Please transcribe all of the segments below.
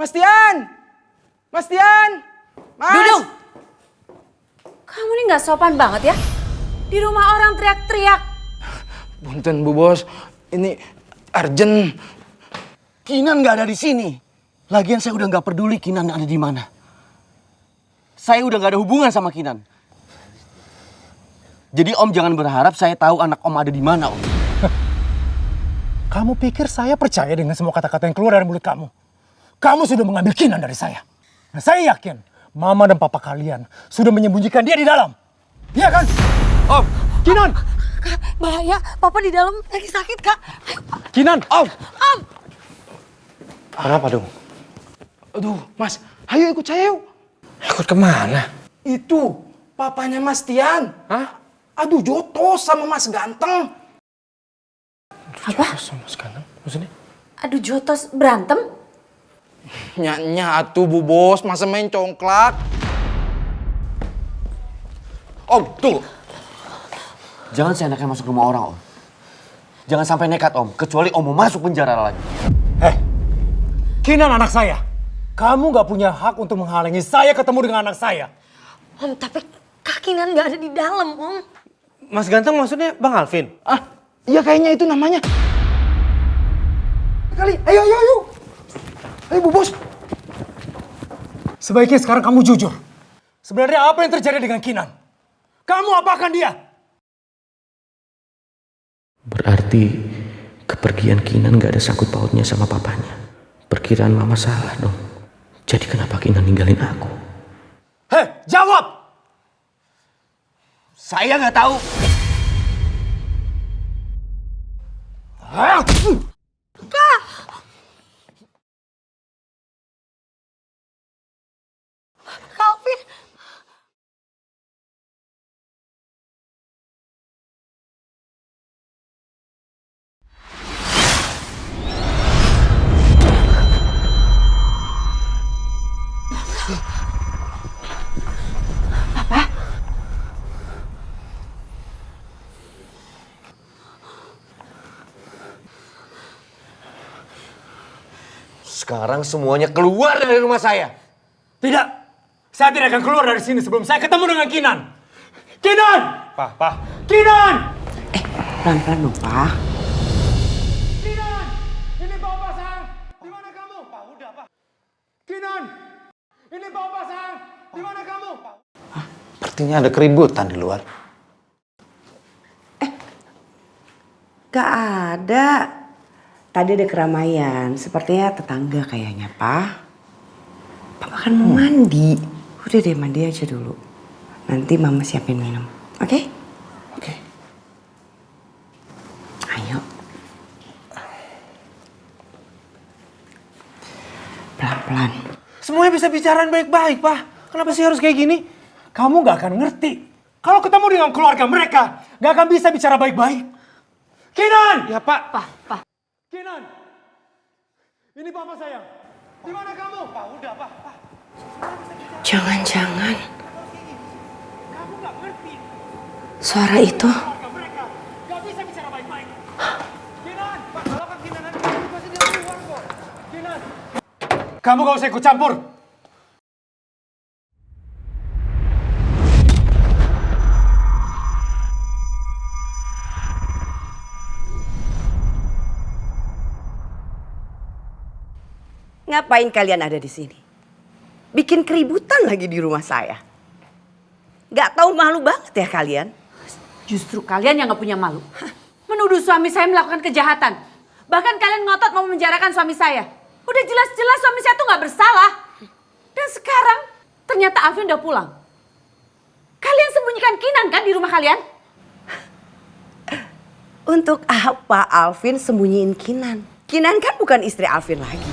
Mas Tian! Mas Tian! Mas! Dudung! Kamu ini gak sopan banget ya? Di rumah orang teriak-teriak. Punten Bu Bos, ini urgent. Kinan nggak ada di sini. Lagian saya udah nggak peduli Kinan ada di mana. Saya udah nggak ada hubungan sama Kinan. Jadi Om jangan berharap saya tahu anak Om ada di mana, Om. Kamu pikir saya percaya dengan semua kata-kata yang keluar dari mulut kamu? Kamu sudah mengambil Kinan dari saya. Nah, saya yakin Mama dan Papa kalian sudah menyembunyikan dia di dalam. Iya kan? Om! Kinan! Kak, bahaya. Papa di dalam lagi sakit, Kak. Ayo, Pak. Kinan! Om! Om! Kenapa dong? Aduh, Mas, ayo ikut saya yuk. Ikut kemana? Itu, papanya Mas Tian. Hah? Aduh, jotos sama Mas Ganteng. Apa? Sama sekarang, maksudnya? Aduh, Jotos berantem? Nya atuh Bu Bos, masa main congklak. Om, tunggu! Jangan seenaknya masuk rumah orang, Om. Jangan sampai nekat, Om. Kecuali Om mau masuk penjara lagi. Kinan anak saya. Kamu gak punya hak untuk menghalangi saya ketemu dengan anak saya. Om, tapi Kak Kinan gak ada di dalam, Om. Mas Ganteng maksudnya Bang Alvin? Ah, iya kayaknya itu namanya. Kali, ayo. Ayo Bu Bos. Sebaiknya sekarang kamu jujur. Sebenarnya apa yang terjadi dengan Kinan? Kamu apakan dia? Berarti kepergian Kinan gak ada sangkut pautnya sama papanya. Perkiraan Mama salah dong. Jadi kenapa Kinan ninggalin aku? Hei, jawab! Saya nggak tahu. Calvin! Sekarang semuanya keluar dari rumah saya. Tidak. Saya tidak akan keluar dari sini sebelum saya ketemu dengan Kinan. Kinan! Pak. Kinan! Pelan-pelan dong, Pak. Kinan! Ini Papa sayang. Di mana kamu? Pak, udah, Pak. Kinan! Ini Papa sayang. Di mana kamu? Sepertinya ada keributan di luar. Gak ada. Tadi ada keramaian. Sepertinya tetangga kayaknya, Pak. Papa kan mau mandi. Udah deh, mandi aja dulu. Nanti Mama siapin minum. Oke? Oke. Ayo. Pelan-pelan. Semuanya bisa bicaraan baik-baik, Pak. Kenapa sih harus kayak gini? Kamu gak akan ngerti. Kalau ketemu dengan keluarga mereka, gak akan bisa bicara baik-baik. Kinan! Ya, Pak. Pak. Kinan! Ini Papa sayang. Di mana kamu? Pak, udah, Pak. Jangan-jangan Kamu gak ngerti. suara itu. Keluarga mereka gak bisa bicara baik-baik. Kinan! Pak, kalau kan Kinan nanti pasti dia keluar kok. Kinan! Kamu gak usah ikut campur. Ngapain kalian ada di sini? Bikin keributan lagi di rumah saya. Gak tahu malu banget ya kalian? Justru kalian yang gak punya malu. Menuduh suami saya melakukan kejahatan. Bahkan kalian ngotot mau memenjarakan suami saya. Udah jelas-jelas suami saya tuh gak bersalah. Dan sekarang ternyata Alvin udah pulang. Kalian sembunyikan Kinan kan di rumah kalian? Untuk apa Alvin sembunyiin Kinan? Kinan kan bukan istri Alvin lagi.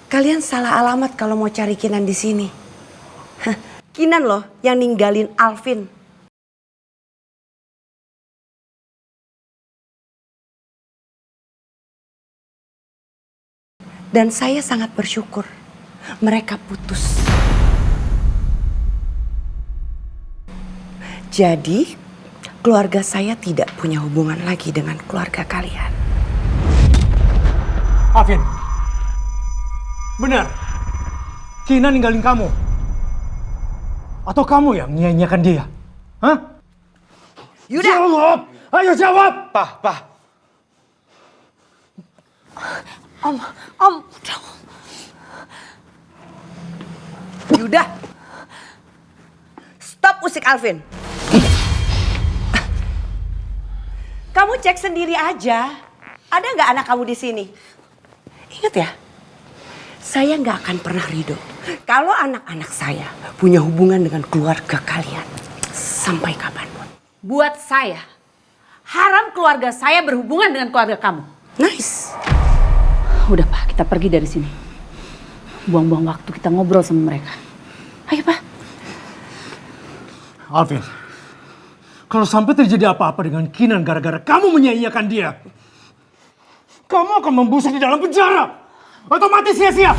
Kalian salah alamat kalau mau cari Kinan di sini. Kinan loh yang ninggalin Alvin. Dan saya sangat bersyukur mereka putus. Jadi, keluarga saya tidak punya hubungan lagi dengan keluarga kalian. Alvin, benar. Kinan ninggalin kamu. Atau kamu yang nyanyiakan dia? Hah? Yuda! Jawab! Ayo jawab! Pak. Om. Yuda! Stop usik Alvin. Kamu cek sendiri aja. Ada nggak anak kamu di sini? Ingat ya, saya nggak akan pernah ridho kalau anak-anak saya punya hubungan dengan keluarga kalian sampai kapanpun. Buat saya, haram keluarga saya berhubungan dengan keluarga kamu. Nice. Udah Pak, kita pergi dari sini. Buang-buang waktu kita ngobrol sama mereka. Ayo Pak. Alvin, kalau sampai terjadi apa-apa dengan Kinan gara-gara kamu menyanyiakan dia, kamu akan membusuk di dalam penjara. Atau mati sia-sia.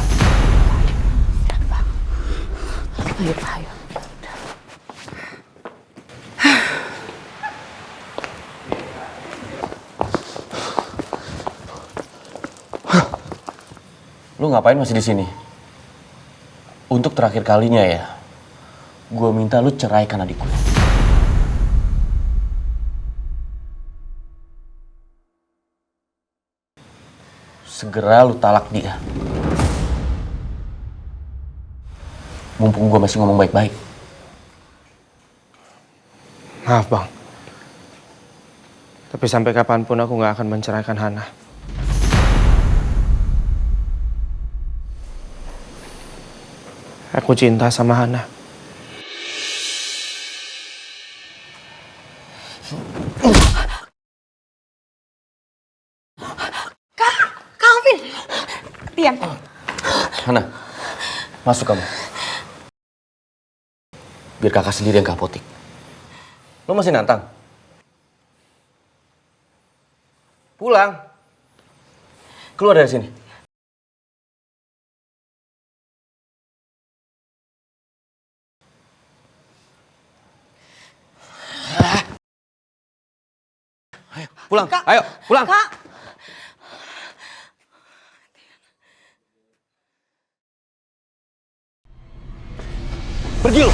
Ayo Pak, ayo. Lu ngapain masih di sini? Untuk terakhir kalinya ya, gue minta lu ceraikan adik gue. Segera lu talak dia. Mumpung gue masih ngomong baik-baik. Maaf Bang. Tapi sampai kapanpun aku nggak akan menceraikan Hana. Aku cinta sama Hana. Tian. Hana, masuk kamu. Biar kakak sendiri yang ke apotik. Lo masih nantang? Pulang. Keluar dari sini. Ayo, pulang. Ayo, pulang. Kak. Pergi lo.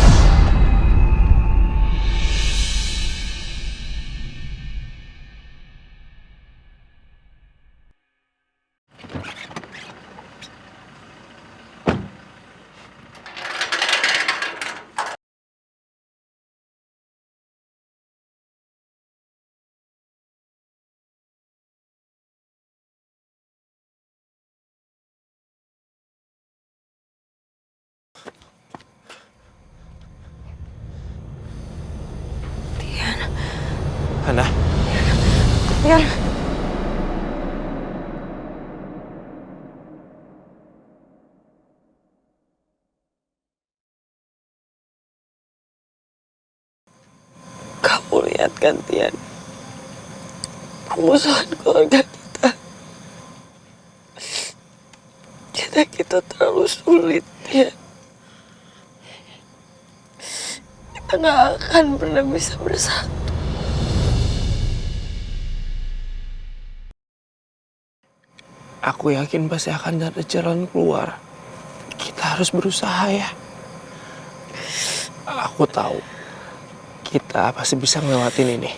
Hana, Tian. Kamu lihat kan, Tian? Permusuhan keluarga kita. Kita terlalu sulit, Tian. Kita nggak akan pernah bisa bersatu. aku yakin pasti akan ada jalan keluar. Kita harus berusaha ya. Aku tahu kita pasti bisa ngelewatin ini.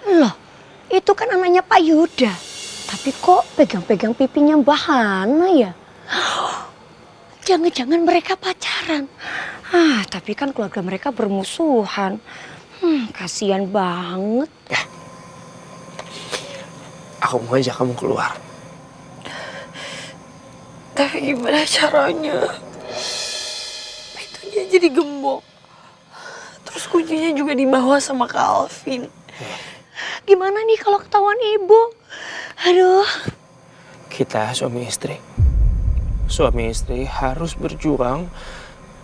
Loh, itu kan anaknya Pak Yuda. Tapi kok pegang-pegang pipinya Mbak Hana ya? Jangan-jangan mereka pacaran. Tapi kan keluarga mereka bermusuhan. Kasihan banget. Ya. Aku mau ajak kamu keluar. Tapi gimana caranya? Pintunya jadi gembok. Terus kuncinya juga dibawa sama Kak Alvin. Gimana nih kalau ketahuan ibu? Aduh. Kita suami istri. Suami istri harus berjuang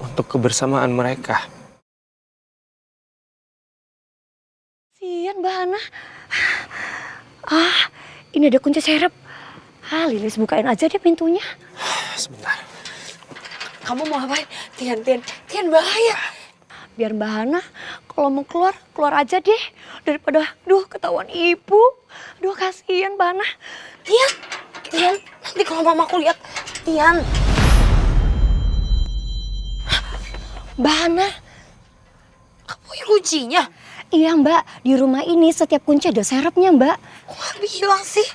untuk kebersamaan mereka. Kasihan Mbak Hana. Ini ada kunci serep. Lilis bukain aja deh pintunya. Sebentar. Kamu mau ngapain? Tian bahaya. Biar Mbak Hana kalau mau keluar, keluar aja deh. Daripada, ketahuan ibu. Kasihan Mbak Hana. Tian, nanti kalau mamaku lihat, Tian. Mbak Hana, kamu punya kuncinya? Iya Mbak, di rumah ini setiap kunci ada serepnya Mbak. Kok nggak bilang sih?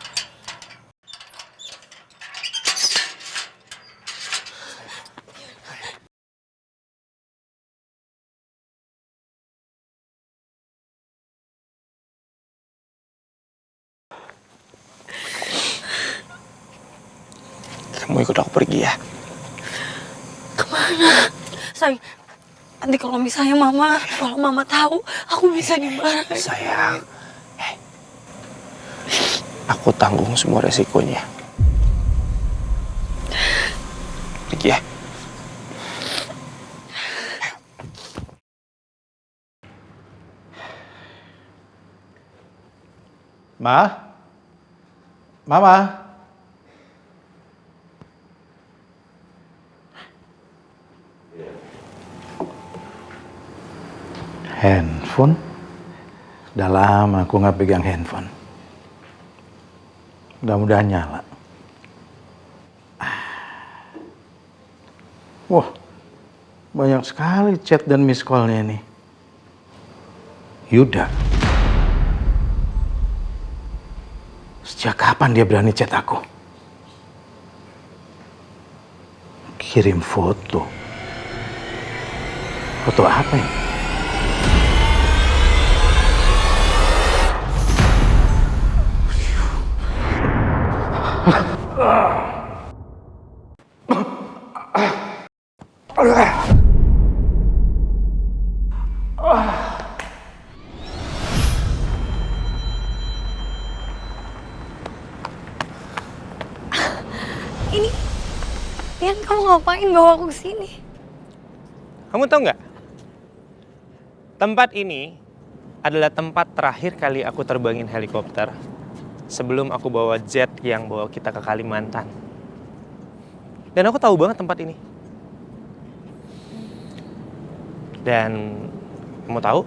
Kamu ikut aku pergi ya? Kemana? Sayang, nanti kalau misalnya kalau mama tahu, aku bisa dimarahin. Sayang, aku tanggung semua resikonya. Pergi ya. Mama. Handphone? Udah lama aku nggak pegang handphone. Mudah-mudahan nyala. Wah, banyak sekali chat dan miss call-nya nih. Yuda. Sejak kapan dia berani chat aku? Kirim foto. Foto apa ya? Ini, Tian, kamu ngapain bawa aku ke sini? Kamu tahu nggak? Tempat ini adalah tempat terakhir kali aku terbangin helikopter sebelum aku bawa jet yang bawa kita ke Kalimantan. Dan aku tahu banget tempat ini. Dan kamu tahu?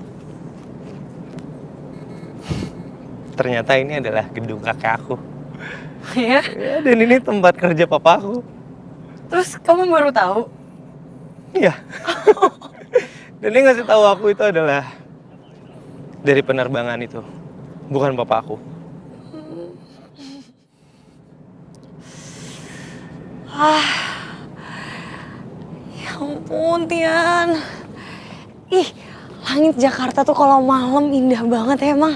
Ternyata ini adalah gedung kakek aku. Ya? Ya, dan ini tempat kerja papa aku. Terus kamu baru tahu? Iya. Dan dia ngasih tahu aku itu adalah dari penerbangan itu, bukan papa aku. Ya ampun, Tian. Ih, langit Jakarta tuh kalau malam indah banget emang.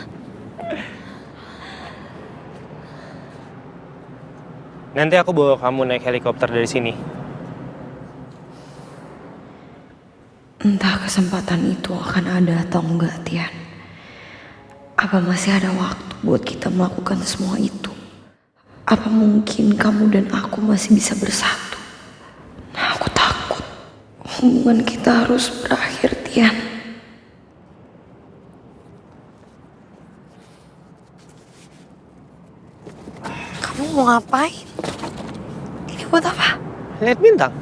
Nanti aku bawa kamu naik helikopter dari sini. Entah kesempatan itu akan ada atau enggak, Tian. Apa masih ada waktu buat kita melakukan semua itu? Apa mungkin kamu dan aku masih bisa bersatu? Nah, aku takut hubungan kita harus berakhir, Tian. Kamu mau ngapain? Ini buat apa? Lihat bintang.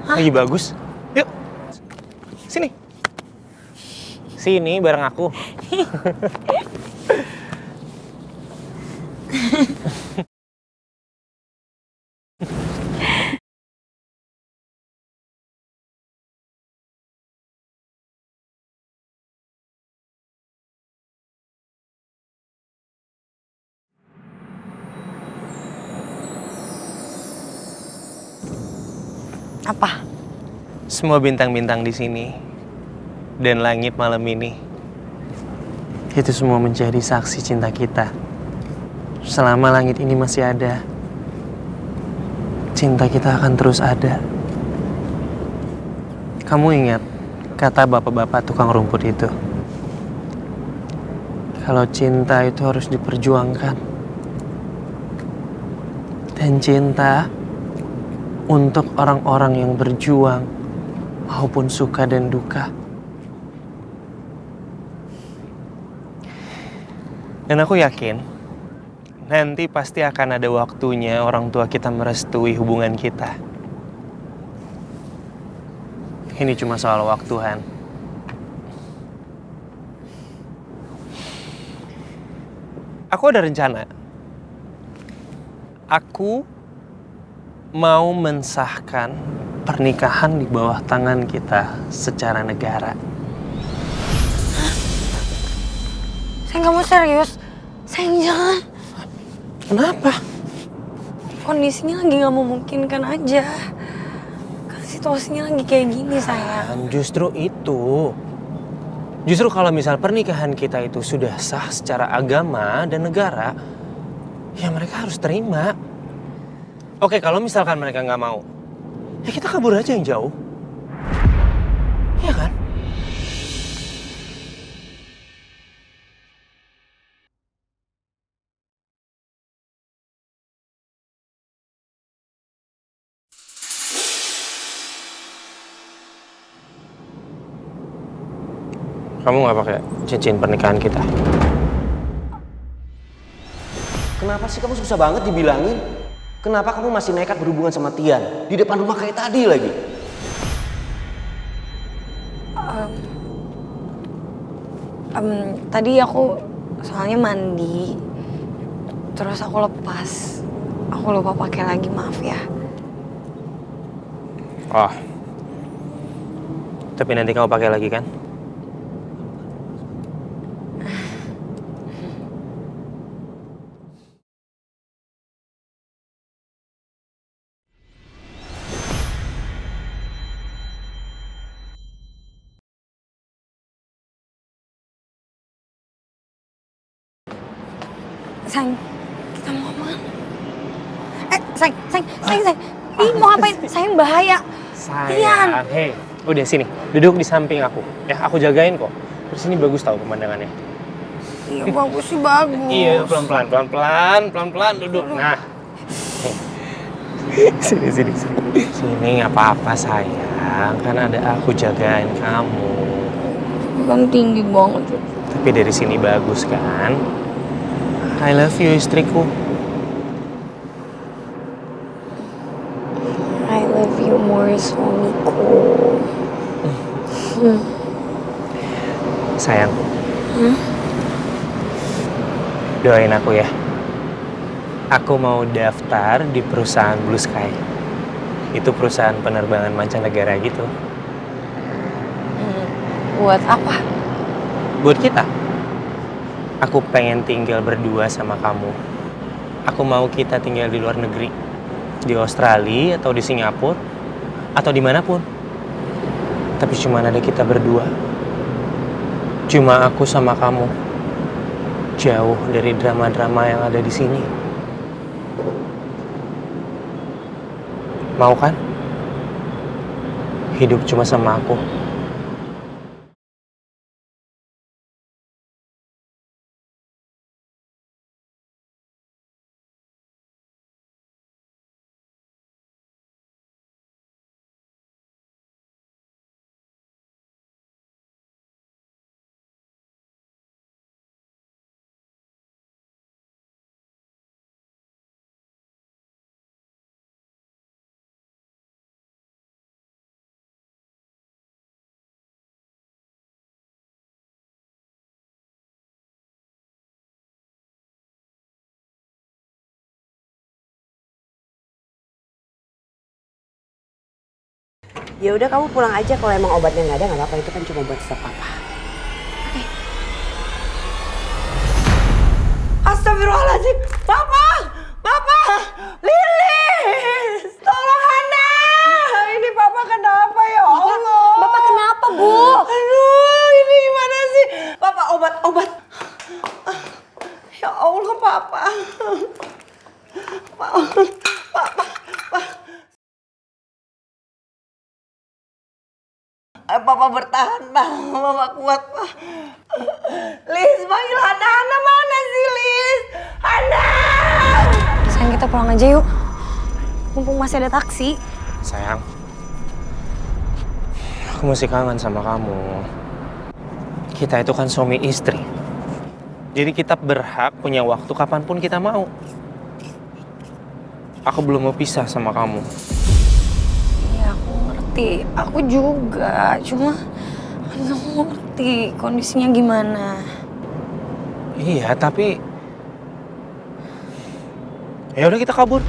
Lagi bagus. Yuk. Sini. Sini bareng aku. Apa? Semua bintang-bintang di sini dan langit malam ini itu semua menjadi saksi cinta kita. Selama langit ini masih ada, cinta kita akan terus ada. Kamu ingat kata bapak-bapak tukang rumput itu? Kalau cinta itu harus diperjuangkan. Dan cinta untuk orang-orang yang berjuang maupun suka dan duka. Dan aku yakin nanti pasti akan ada waktunya orang tua kita merestui hubungan kita. Ini cuma soal waktu, Han. Aku ada rencana. Aku mau mensahkan pernikahan di bawah tangan kita secara negara. Sayang, kamu serius? Sayang, jangan. Kenapa? Kondisinya lagi gak memungkinkan aja. Kan situasinya lagi kayak gini, sayang. Justru itu. Justru kalau misal pernikahan kita itu sudah sah secara agama dan negara, ya mereka harus terima. Oke, kalau misalkan mereka nggak mau, ya kita kabur aja yang jauh. Iya kan? Kamu nggak pakai cincin pernikahan kita? Kenapa sih kamu susah banget dibilangin? Kenapa kamu masih nekat berhubungan sama Tian? Di depan rumah kayak tadi lagi. Tadi aku soalnya mandi, terus aku lepas. Aku lupa pakai lagi, maaf ya. Oh. Tapi nanti kamu pakai lagi kan? Sayang, kita mau kemana? Sayang. Ih, mau ngapain? Sayang, bahaya. Tian. Hei, udah sini. Duduk di samping aku. Ya, aku jagain kok. Terus ini bagus tau pemandangannya. Iya, bagus sih, bagus. Iya, pelan-pelan duduk. Nah. Sini. Sini nggak apa-apa sayang, kan ada aku jagain kamu. Kan tinggi banget. Tapi dari sini bagus kan? I love you istriku. I love you more, suamiku. Sayang. Doain aku ya. Aku mau daftar di perusahaan Blue Sky. Itu perusahaan penerbangan mancanegara gitu. Buat apa? Buat kita. Aku pengen tinggal berdua sama kamu. Aku mau kita tinggal di luar negeri. Di Australia atau di Singapura. Atau dimanapun. Tapi cuma ada kita berdua. Cuma aku sama kamu. Jauh dari drama-drama yang ada di sini. Mau kan? Hidup cuma sama aku. Ya udah kamu pulang aja, kalau emang obatnya nggak ada nggak apa-apa, itu kan cuma buat stok papa. Oke. Astagfirullahaladzim, papa, Lilis, tolong Hana, ini papa kenapa ya Allah? Bapak kenapa, Bu? Aduh, ini gimana sih? Papa, obat. Ya Allah, papa. Papa bertahan, Pak. Papa kuat, Pak. Liz, panggil Hana. Hana mana sih, Liz? Hana! Sayang, kita pulang aja yuk. Mumpung masih ada taksi. Sayang, aku masih kangen sama kamu. Kita itu kan suami istri. Jadi kita berhak punya waktu kapanpun kita mau. Aku belum mau pisah sama kamu. Iya, aku ngerti. Aku juga. Cuma aku ngerti kondisinya gimana. Iya, tapi Ya udah kita kabur.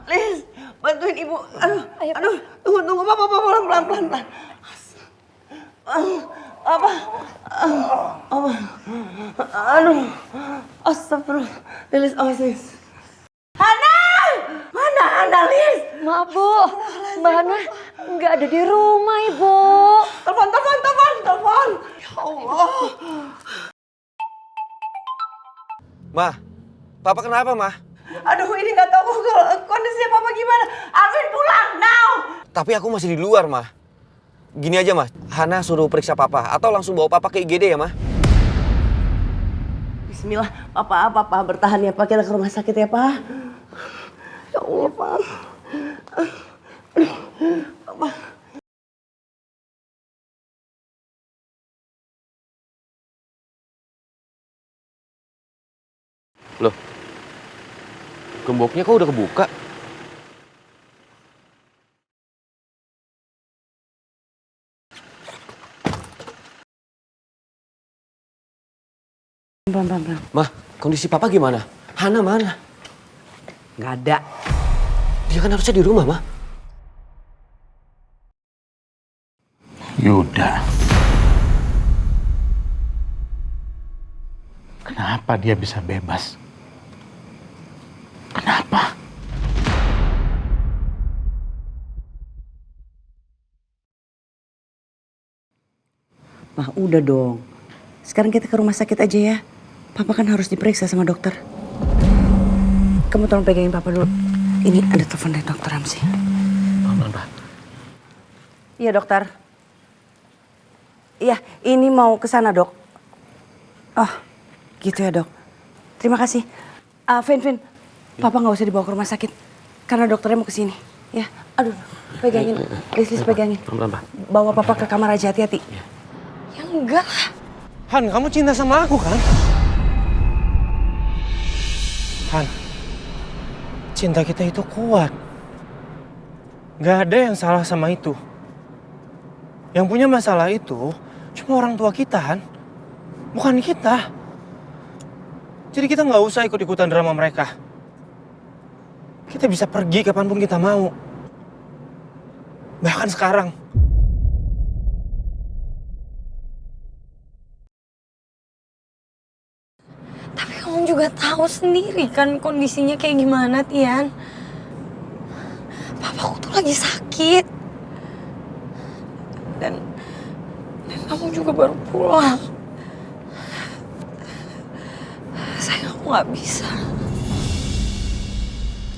Lis, bantuin ibu. Aduh, tunggu, Papa, pelan. Aduh, astagfirullah. Lis, awas Lis. Hana! Mana Hana, Lis? Maaf Bu, Mbak Hana nggak ada di rumah Ibu. Telepon. Ya Allah. Ma, Papa kenapa, Ma? Aduh, ini nggak tahu kondisinya Papa gimana. Alvin pulang, now! Tapi aku masih di luar, Ma. Gini aja, Ma. Hana suruh periksa Papa. Atau langsung bawa Papa ke IGD ya, Ma? Bismillah, Papa bertahan ya Pak. Kita ke rumah sakit ya Pak. Ya Allah Pak. Papa. Loh, gemboknya kok udah kebuka? Pelan. Ma, kondisi Papa gimana? Hana mana? Nggak ada. Dia kan harusnya di rumah, Ma. Yuda. Kenapa dia bisa bebas? Kenapa? Ma, udah dong. Sekarang kita ke rumah sakit aja ya. Papa kan harus diperiksa sama dokter. Kamu tolong pegangin Papa dulu. Ini ada telepon dari dokter Ramzi. Apa? Iya dokter. Iya, ini mau ke sana dok. Oh, gitu ya dok. Terima kasih. Vin, Papa nggak usah dibawa ke rumah sakit karena dokternya mau ke sini. Ya, aduh, pegangin, Lis pegangin. Bawa Papa ke kamar aja, hati-hati. Ya enggak lah. Han, kamu cinta sama aku kan? Han, cinta kita itu kuat. Gak ada yang salah sama itu. Yang punya masalah itu cuma orang tua kita, Han. Bukan kita. Jadi kita nggak usah ikut-ikutan drama mereka. Kita bisa pergi kapanpun kita mau. Bahkan sekarang. Tapi kamu juga tahu sendiri kan kondisinya kayak gimana, Tian. Papaku tuh lagi sakit. Dan kamu juga baru pulang. Sayang, aku nggak bisa.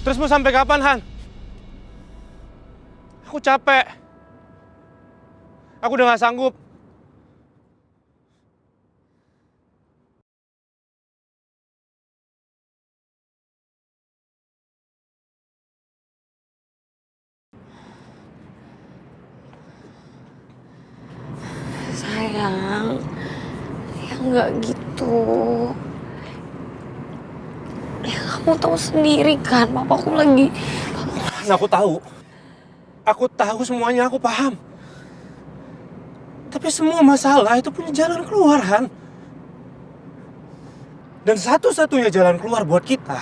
Terus mau sampai kapan, Han? Aku capek. Aku udah gak sanggup. Sayang, ya nggak gitu. Ya kamu tahu sendiri kan, papaku lagi. Nah, aku tahu. Aku tahu semuanya, aku paham. Tapi semua masalah itu punya jalan keluar, Han. Dan satu-satunya jalan keluar buat kita,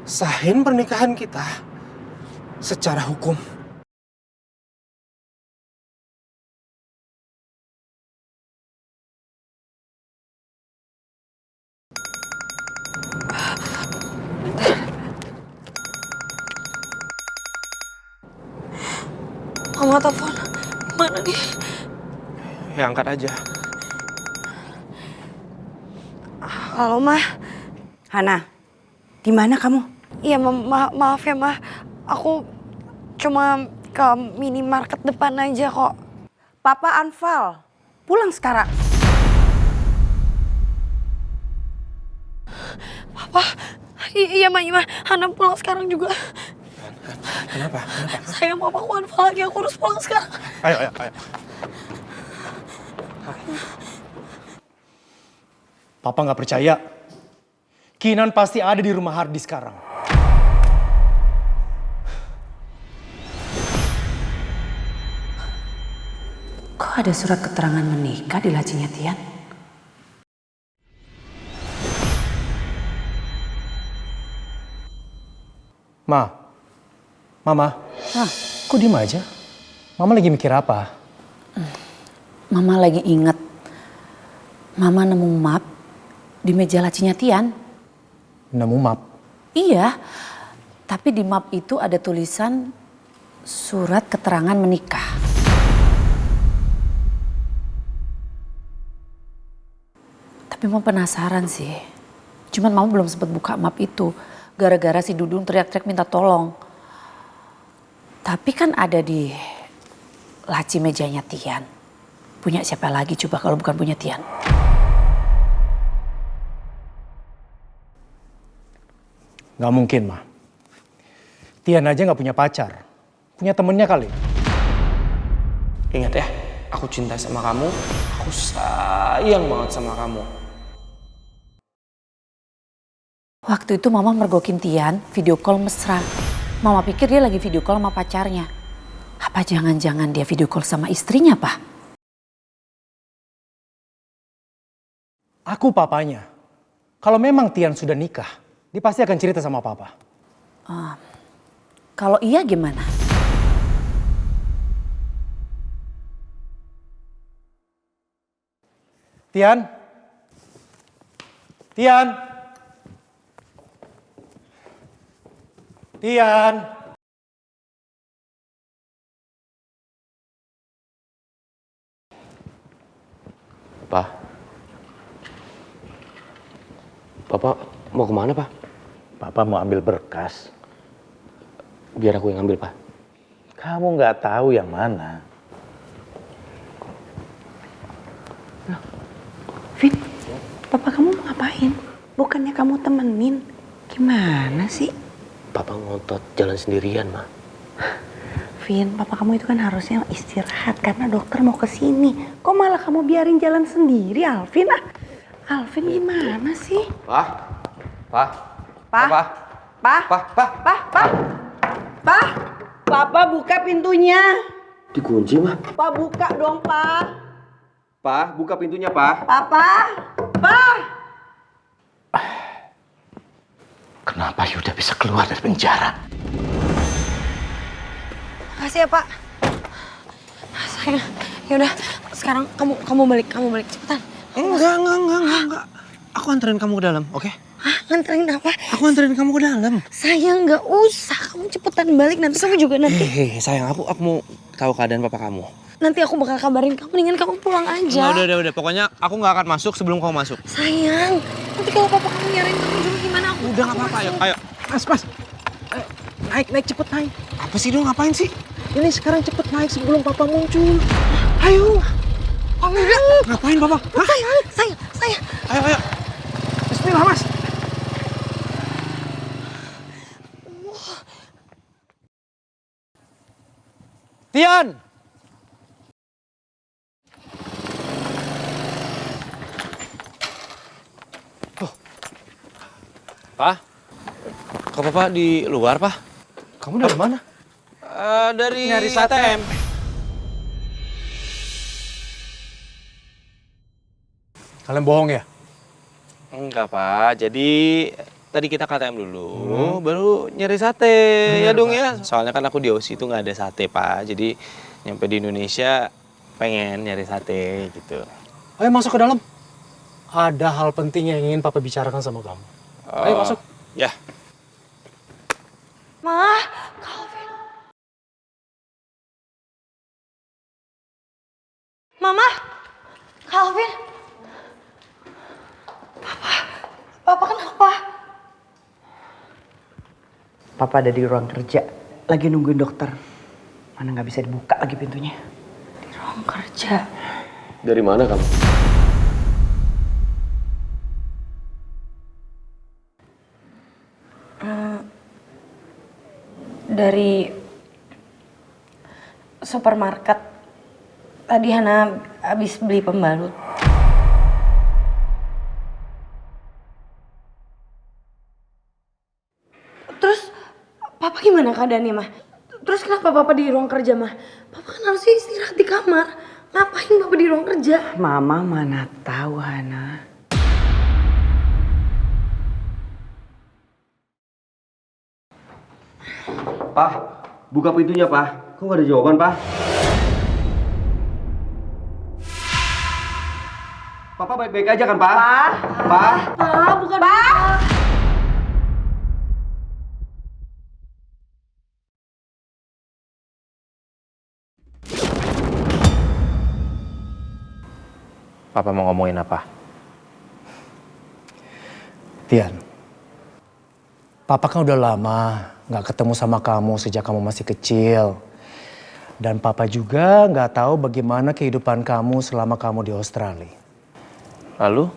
sahin pernikahan kita secara hukum. Mama telepon. Mana nih? Ya, angkat aja. Halo, Ma. Hana, di mana kamu? Iya, maaf ya, Ma. Aku cuma ke minimarket depan aja kok. Papa Anfal, pulang sekarang. Papa, iya, Ma. Hana pulang sekarang juga. Kenapa? Sayang, papaku Anfal lagi. Aku harus pulang sekarang. Ayo. Papa nggak percaya. Kinan pasti ada di rumah Hardi sekarang. Kok ada surat keterangan menikah di lacinya Tian? Mama, kok diem aja? Mama lagi mikir apa? Mama lagi inget. Mama nemu map di meja lacinya Tian. Nemu map? Iya, tapi di map itu ada tulisan surat keterangan menikah. Tapi Mama penasaran sih. Cuman Mama belum sempat buka map itu. Gara-gara si Dudung teriak-teriak minta tolong. Tapi kan ada di laci mejanya Tian. Punya siapa lagi coba kalau bukan punya Tian? Gak mungkin, Ma. Tian aja gak punya pacar. Punya temennya kali. Ingat ya, aku cinta sama kamu, aku sayang banget sama kamu. Waktu itu Mama mergokin Tian video call mesra. Mama pikir dia lagi video call sama pacarnya. Apa jangan-jangan dia video call sama istrinya, Pak? Aku papanya. Kalau memang Tian sudah nikah, dia pasti akan cerita sama papa. Kalau iya gimana? Tian? Tian? Tian? Pak. Bapak mau kemana, Pak? Papa mau ambil berkas. Biar aku yang ambil, Pak. Kamu nggak tahu yang mana. Vin, papa kamu mau ngapain? Bukannya kamu temenin. Gimana sih? Papa ngotot jalan sendirian, Ma. Vin, papa kamu itu kan harusnya istirahat karena dokter mau kesini. Kok malah kamu biarin jalan sendiri, Alvin? Alvin gimana sih? Pak. Pak. Papa. Pak. Pak, Pak. Pak. Papa buka pintunya. Dikunci, Ma. Pak buka dong, Pak. Pak, buka pintunya, Pak. Papa. Pak. Kenapa Yuda bisa keluar dari penjara? Makasih ya, Pak. Sayang, yaudah sekarang kamu balik cepetan. Enggak. Aku anterin kamu ke dalam, oke? Hah, nganterin apa? Aku anterin kamu ke dalam. Sayang, nggak usah. Kamu cepetan balik, nanti kamu juga nanti. Sayang, aku mau tahu keadaan papa kamu. Nanti aku bakal kabarin kamu, mendingan kamu pulang aja. Udah. Pokoknya aku nggak akan masuk sebelum kamu masuk. Sayang, nanti kalau papa kamu nyariin kamu juga gimana? Udah nggak apa-apa, ayo. Mas. Naik cepet naik. Apa sih dong, ngapain sih? Ini sekarang cepet naik sebelum papa muncul. Ayo. Oh, udah. Ngapain papa? Hah? Sayang. Ayo. Bismillah, Mas. Tian! Pak? Kok papa di luar, Pak? Kamu dari mana? Dari Nyari ATM. Kalian bohong ya? Enggak, Pak. Jadi tadi kita ke ATM dulu, baru nyari sate. Ya dong ya. Soalnya kan aku di Aussie itu nggak ada sate, Pak. Jadi nyampe di Indonesia pengen nyari sate gitu. Ayo masuk ke dalam. Ada hal penting yang ingin papa bicarakan sama kamu. Ayo masuk. Ya. Ma, Calvin. Mama, Calvin. Papa kenapa? Papa ada di ruang kerja, lagi nungguin dokter. Mana nggak bisa dibuka lagi pintunya. Di ruang kerja. Dari mana kamu? Dari supermarket. Tadi Hana habis beli pembalut. Terus papa gimana keadaannya, Mah? Terus kenapa papa di ruang kerja, Mah? Papa kan harusnya istirahat di kamar. Ngapain papa di ruang kerja? Mama mana tahu, Hana. Pak, buka pintunya, Pak. Kok nggak ada jawaban, Pak? Papa baik-baik aja kan, Pak? Pak? Pak, bukan Pak. Papa mau ngomongin apa? Tian, Papa kan udah lama nggak ketemu sama kamu sejak kamu masih kecil. Dan Papa juga nggak tahu bagaimana kehidupan kamu selama kamu di Australia. Lalu?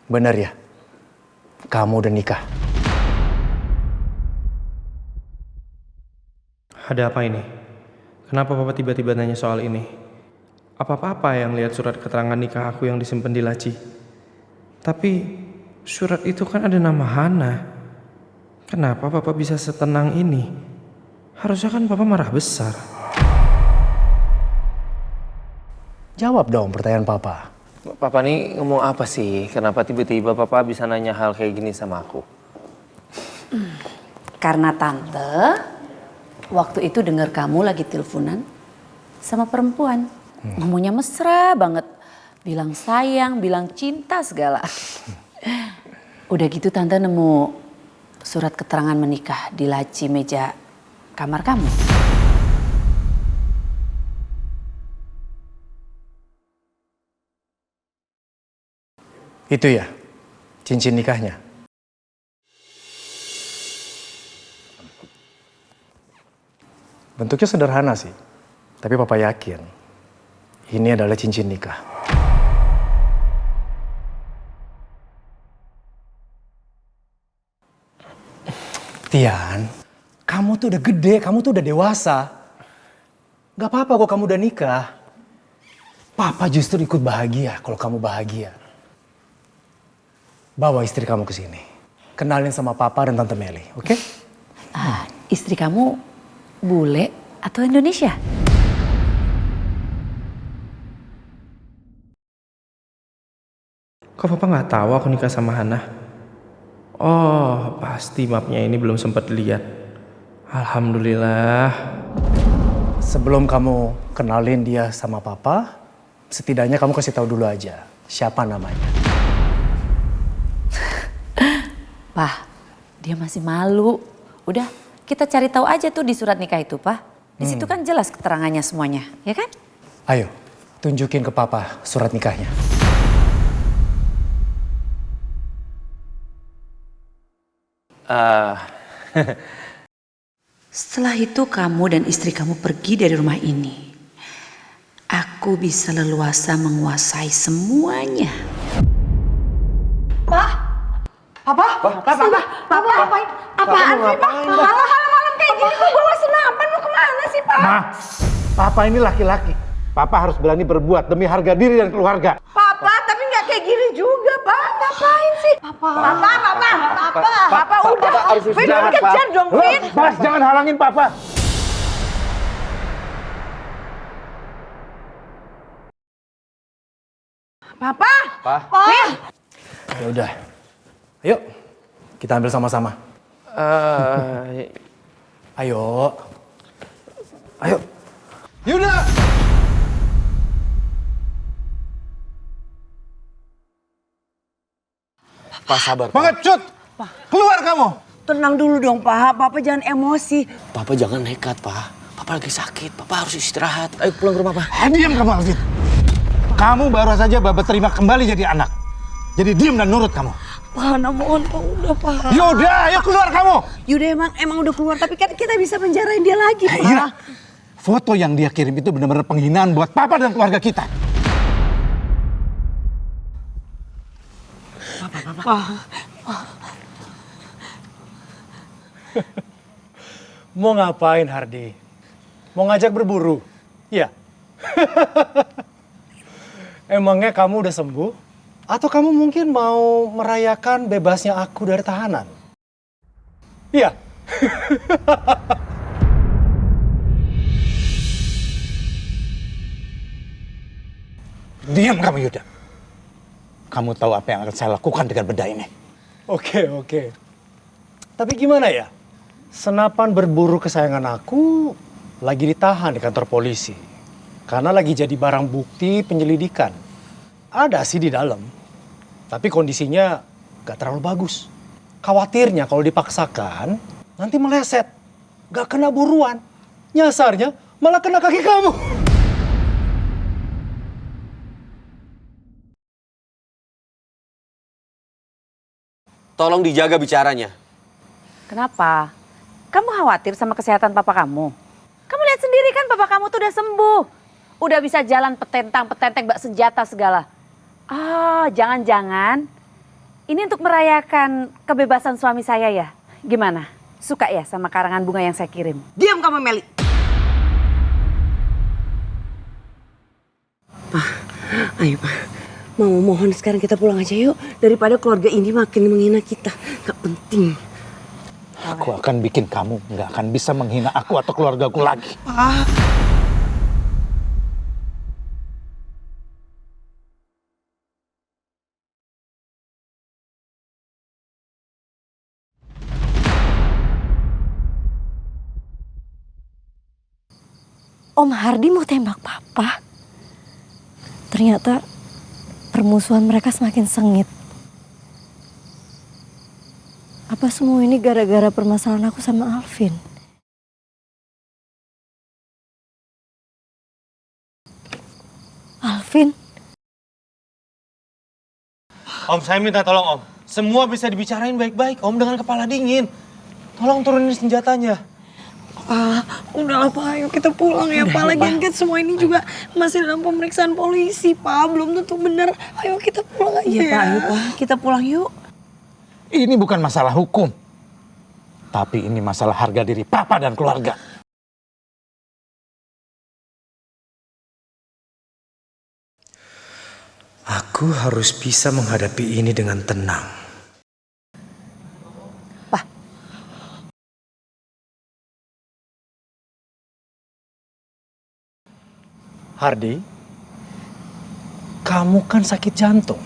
Benar ya? Kamu udah nikah? Ada apa ini? Kenapa Papa tiba-tiba nanya soal ini? Apa Papa yang lihat surat keterangan nikah aku yang disimpan di laci? Tapi surat itu kan ada nama Hana. Kenapa Papa bisa setenang ini? Harusnya kan Papa marah besar. Jawab dong pertanyaan Papa. Papa nih ngomong apa sih? Kenapa tiba-tiba Papa bisa nanya hal kayak gini sama aku? Karena Tante waktu itu dengar kamu lagi teleponan sama perempuan. Ngomongnya mesra banget. Bilang sayang, bilang cinta segala. Udah gitu Tante nemu surat keterangan menikah di laci meja kamar kamu. Itu ya, cincin nikahnya. Bentuknya sederhana sih, tapi Papa yakin ini adalah cincin nikah. Tian, kamu tuh udah gede, kamu tuh udah dewasa. Gak apa-apa kok kamu udah nikah. Papa justru ikut bahagia kalau kamu bahagia. Bawa istri kamu ke sini. Kenalin sama Papa dan Tante Meli, oke? Istri kamu bule atau Indonesia? Kok Papa nggak tahu aku nikah sama Hana? Oh, pasti mapnya ini belum sempat lihat. Alhamdulillah. Sebelum kamu kenalin dia sama Papa, setidaknya kamu kasih tahu dulu aja siapa namanya. Pah, dia masih malu. Udah, kita cari tahu aja tuh di surat nikah itu, Pah. Di situ kan jelas keterangannya semuanya, ya kan? Ayo, tunjukin ke Papa surat nikahnya. Setelah itu kamu dan istri kamu pergi dari rumah ini. Aku bisa leluasa menguasai semuanya. Apaan sih, Pak? Malam-malam kayak gini kok bawa senapan, mau kemana sih, Pak? Ma, Papa ini laki-laki. Papa harus berani berbuat demi harga diri dan keluarga. Papa, tapi nggak kayak gini juga, Pak. Ngapain sih? Papa, udah. Vin, kejar dong, Vin. Mas, jangan halangin Papa. Papa. Vin. Ya udah. Ayo, kita ambil sama-sama. Ayo. Ayo. Yuda! Pak, sabar, Pak. Pengecut! Keluar kamu! Tenang dulu dong, Pak. Papa jangan emosi. Papa jangan nekat, Pak. Papa lagi sakit, Papa harus istirahat. Ayo pulang ke rumah, Pak. Diam kamu, Alvin. Kamu baru saja Baba terima kembali jadi anak. Jadi diam dan nurut kamu. Pak, mohon, Pak. Udah, Pak. Yaudah, ayo keluar kamu. Yuda emang udah keluar, tapi kan kita bisa penjarain dia lagi, Pak. Iya. Foto yang dia kirim itu benar-benar penghinaan buat Papa dan keluarga kita. Mau ngapain, Hardi? Mau ngajak berburu? Iya. Emangnya kamu udah sembuh? Atau kamu mungkin mau merayakan bebasnya aku dari tahanan? Iya. Diam kamu, Yuda. Kamu tahu apa yang akan saya lakukan dengan benda ini? Oke. Tapi gimana ya? Senapan berburu kesayangan aku lagi ditahan di kantor polisi. Karena lagi jadi barang bukti penyelidikan. Ada sih di dalam. Tapi kondisinya gak terlalu bagus. Khawatirnya kalau dipaksakan, nanti meleset. Gak kena buruan. Nyasarnya malah kena kaki kamu. Tolong dijaga bicaranya. Kenapa? Kamu khawatir sama kesehatan papa kamu? Kamu lihat sendiri kan papa kamu tuh udah sembuh. Udah bisa jalan petentang-petenteng bak senjata segala. Ah, jangan-jangan ini untuk merayakan kebebasan suami saya ya? Gimana? Suka ya sama karangan bunga yang saya kirim? Diam kamu, Meli. Pak, ayo Pak. Mama mohon sekarang kita pulang aja yuk. Daripada keluarga ini makin menghina kita. Gak penting. Aku akan bikin kamu gak akan bisa menghina aku atau keluargaku lagi. Pak. Om Hardi mau tembak papa. Ternyata permusuhan mereka semakin sengit. Apa semua ini gara-gara permasalahan aku sama Alvin? Alvin? Om, saya minta tolong Om. Semua bisa dibicarain baik-baik Om dengan kepala dingin. Tolong turunin senjatanya. Pak, udahlah Pak, ayo kita pulang ya Pak. Lagian kan semua ini juga masih dalam pemeriksaan polisi Pak. Belum tentu benar. Ayo kita pulang aja Iya Pak, ayo Pak. Kita pulang yuk. Ini bukan masalah hukum. Tapi ini masalah harga diri papa dan keluarga. Aku harus bisa menghadapi ini dengan tenang. Hardi, kamu kan sakit jantung.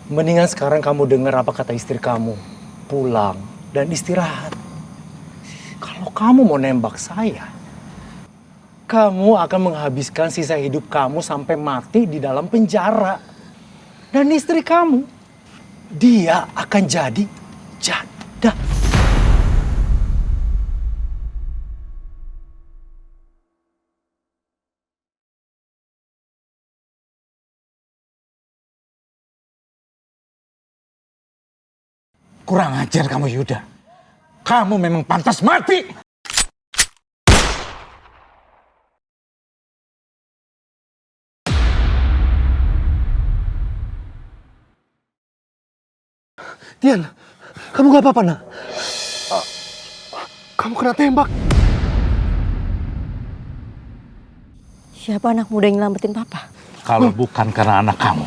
Mendingan sekarang kamu dengar apa kata istri kamu. Pulang dan istirahat. Kalau kamu mau nembak saya, kamu akan menghabiskan sisa hidup kamu sampai mati di dalam penjara. Dan istri kamu, dia akan jadi janda. Kurang ajar kamu Yuda. Kamu memang pantas mati. Tian, kamu gak apa-apa nak? Kamu kena tembak. Siapa anak muda yang nyelamatin papa? Kalau bukan karena anak kamu.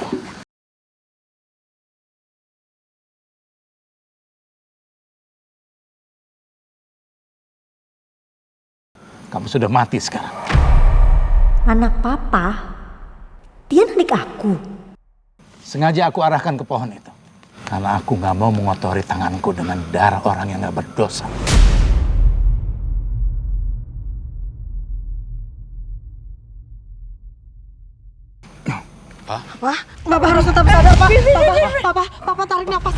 Kamu sudah mati sekarang. Anak papa? Dia adik aku. Sengaja aku arahkan ke pohon itu. Karena aku gak mau mengotori tanganku dengan darah orang yang gak berdosa. Pak, Papa harus tetap sadar Pak. Papa tarik nafas.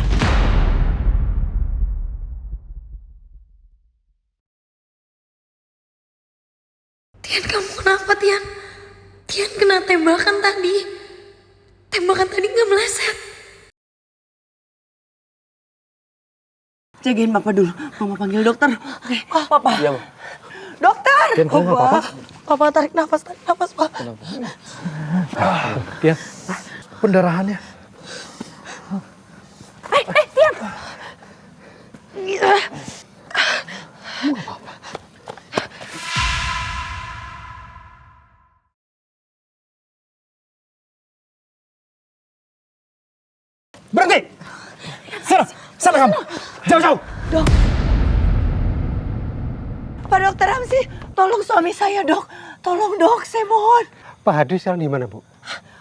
Tian, kamu kenapa Tian? Tian kena tembakan tadi. Tembakan tadi nggak meleset. Jagain Papa dulu. Mama panggil dokter. Oke. Papa. Iya, Dokter. Tian, kamu gak apa-apa? Papa tarik nafas Pak. Tian, pendarahannya. Tian! Berhenti! Sana kamu! Jauh-jauh! Dok. Pak Dokter Ramzi, tolong suami saya dok. Tolong dok, saya mohon. Pak Hadi sekarang di mana Bu?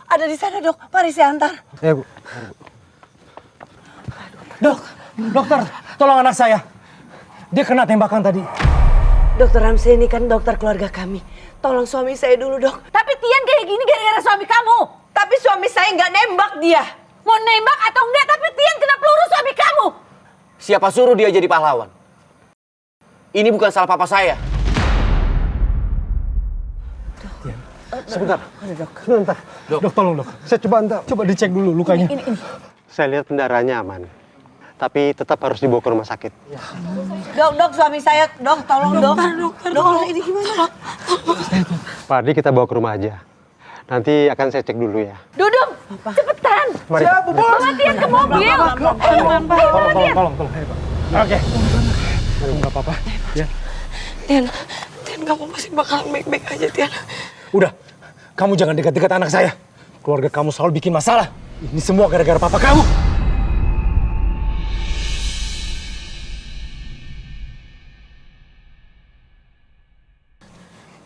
Ada di sana dok, mari saya antar. Ya Bu. Dok, Dokter, tolong anak saya. Dia kena tembakan tadi. Dokter Ramsey ini kan dokter keluarga kami. Tolong suami saya dulu, Dok. Tapi Tian kayak gini gara-gara suami kamu. Tapi suami saya nggak nembak dia. Mau nembak atau enggak, tapi Tian kena peluru suami kamu. Siapa suruh dia jadi pahlawan? Ini bukan salah papa saya. Sebentar. Sebentar. Dok, tolong dok. Saya coba dicek dulu lukanya. Ini. Saya lihat pendarahannya aman. Tapi tetap harus dibawa ke rumah sakit. Dok, suami saya. Dok, tolong dok. Dok, ini gimana? Pak Ardi kita bawa ke rumah aja. Nanti akan saya cek dulu ya. Dudung, cepetan. Mari. Siap, Bos. Bawa Tian ke mobil. Tolong. Oke. Nggak apa-apa. Ya. Tian, kamu pasti bakalan baik-baik aja, Tian. Udah, kamu jangan dekat-dekat anak saya. Keluarga kamu selalu bikin masalah. Ini semua gara-gara papa kamu.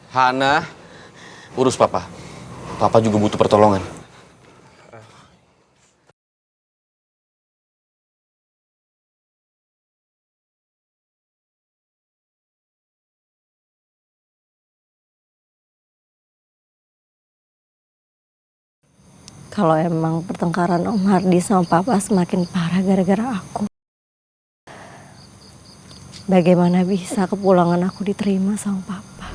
Hana, urus papa. Papa juga butuh pertolongan. Kalau emang pertengkaran Om Hardi sama Papa semakin parah gara-gara aku, bagaimana bisa kepulangan aku diterima sama Papa?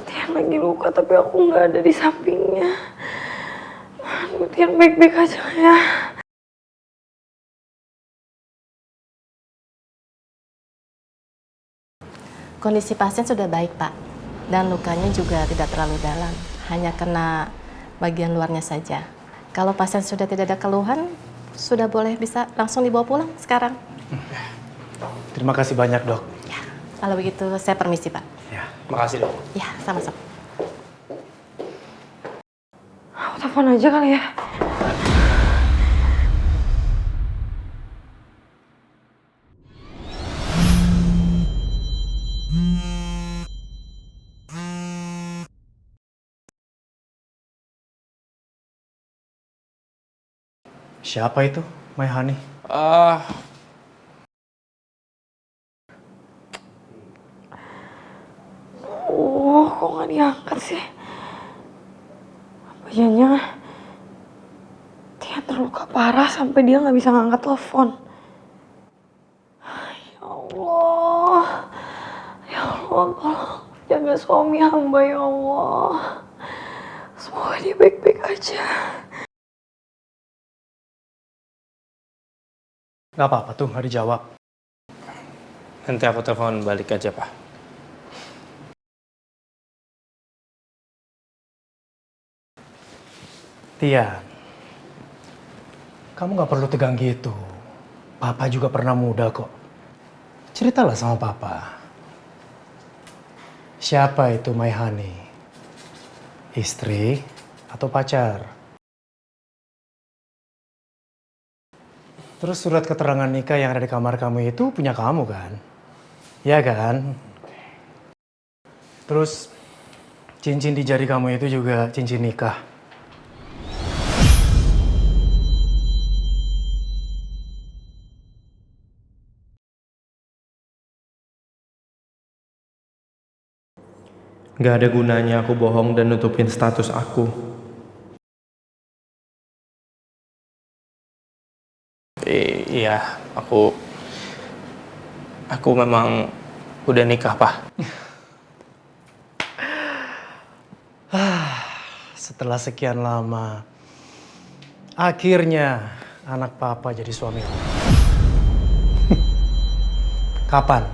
Tian lagi luka tapi aku nggak ada di sampingnya. Aduh, Tian baik-baik aja ya. Kondisi pasien sudah baik, Pak. Dan lukanya juga tidak terlalu dalam. Hanya kena bagian luarnya saja. Kalau pasien sudah tidak ada keluhan, sudah boleh bisa langsung dibawa pulang sekarang. Terima kasih banyak, Dok. Ya, kalau begitu saya permisi, Pak. Ya, makasih, Dok. Ya, sama-sama. Aku telepon aja kali ya. Siapa itu, My Honey? Kok nggak diangkat sih? Apa jangan dia terluka parah sampai dia nggak bisa ngangkat telepon? Ya Allah, tolong jaga suami hamba ya Allah. Semoga dia baik-baik aja. Gak apa-apa tuh, nggak dijawab. Nanti aku telepon balik aja, Pak. Tian, kamu gak perlu tegang gitu. Papa juga pernah muda kok. Ceritalah sama Papa. Siapa itu My Honey? Istri atau pacar? Terus surat keterangan nikah yang ada di kamar kamu itu punya kamu kan? Ya kan? Terus cincin di jari kamu itu juga cincin nikah. Gak ada gunanya aku bohong dan nutupin status aku. Iya, aku memang udah nikah, Pak. Setelah sekian lama, akhirnya anak Papa jadi suami. Kapan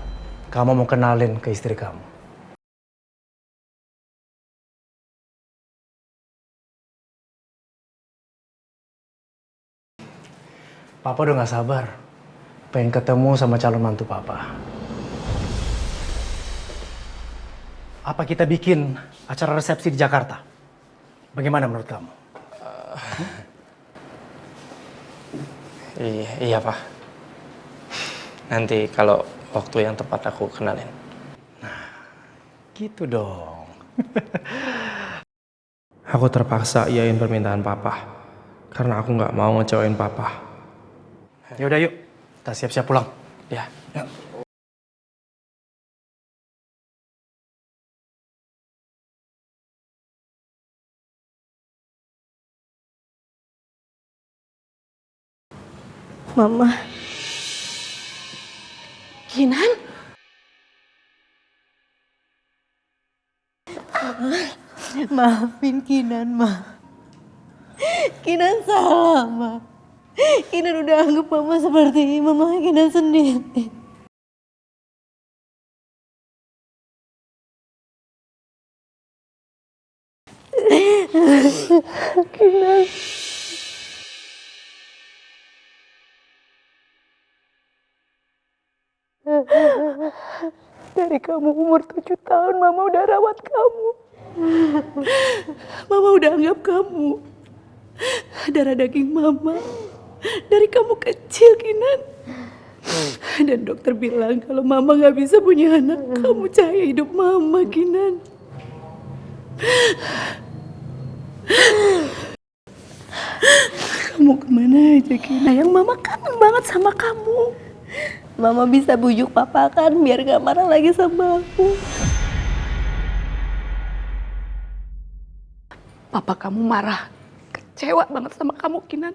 kamu mau kenalin ke istri kamu? Papa udah gak sabar, pengen ketemu sama calon mantu Papa. Apa kita bikin acara resepsi di Jakarta? Bagaimana menurut kamu? Iya, Pak. Nanti kalau waktu yang tepat aku kenalin. Nah, gitu dong. Aku terpaksa iyain permintaan papa. Karena aku nggak mau ngecewain papa. Yaudah yuk, kita siap-siap pulang. Ya. Yuk. Mama. Kinan? Maafin Kinan, Ma. Kinan salah, Ma. Kinan udah anggap Mama seperti Mama Kinan sendiri. Kinan. Dari kamu umur 7 tahun, Mama udah rawat kamu. Mama udah anggap kamu darah daging Mama. Dari kamu kecil, Kinan. Dan dokter bilang kalau Mama gak bisa punya anak, kamu cahaya hidup Mama, Kinan. Kamu kemana aja, Kinan? Yang Mama kangen banget sama kamu. Mama bisa bujuk Papa kan biar gak marah lagi sama aku. Papa kamu marah, kecewa banget sama kamu, Kinan.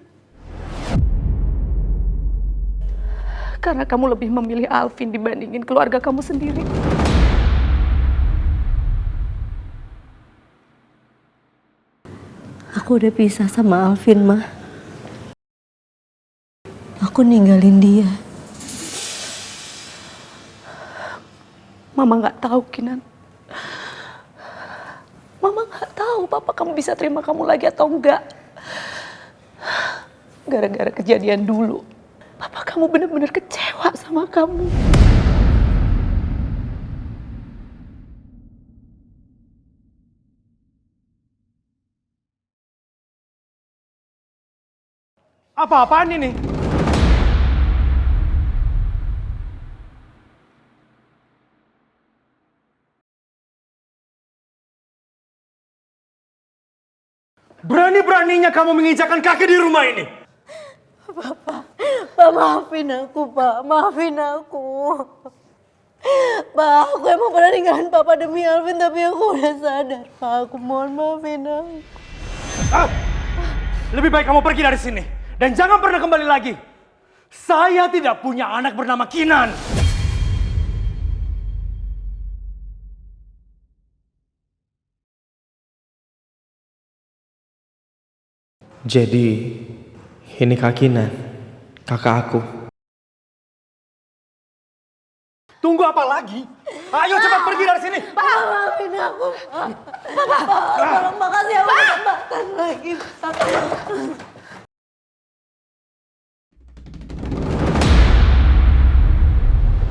Karena kamu lebih memilih Alvin dibandingin keluarga kamu sendiri. Aku udah pisah sama Alvin, Ma. Aku ninggalin dia. Mama nggak tahu, Kinan. Mama nggak tahu Papa kamu bisa terima kamu lagi atau enggak. Gara-gara kejadian dulu, Papa kamu benar-benar kecewa sama kamu. Apa-apaan ini? Berani-beraninya kamu menginjakkan kaki di rumah ini. Pak, maafin aku, Pak. Maafin aku. Pak, aku emang pernah ninggalin Papa demi Alvin, tapi aku udah sadar. Pak, aku mohon maafin aku. Lebih baik kamu pergi dari sini. Dan jangan pernah kembali lagi. Saya tidak punya anak bernama Kinan. Jadi, ini Kak Kinan, kakak aku. Tunggu apa lagi? Ayo cepat pergi dari sini. Pak, maafin aku. Pak, tolong makasih aku kesempatan lagi.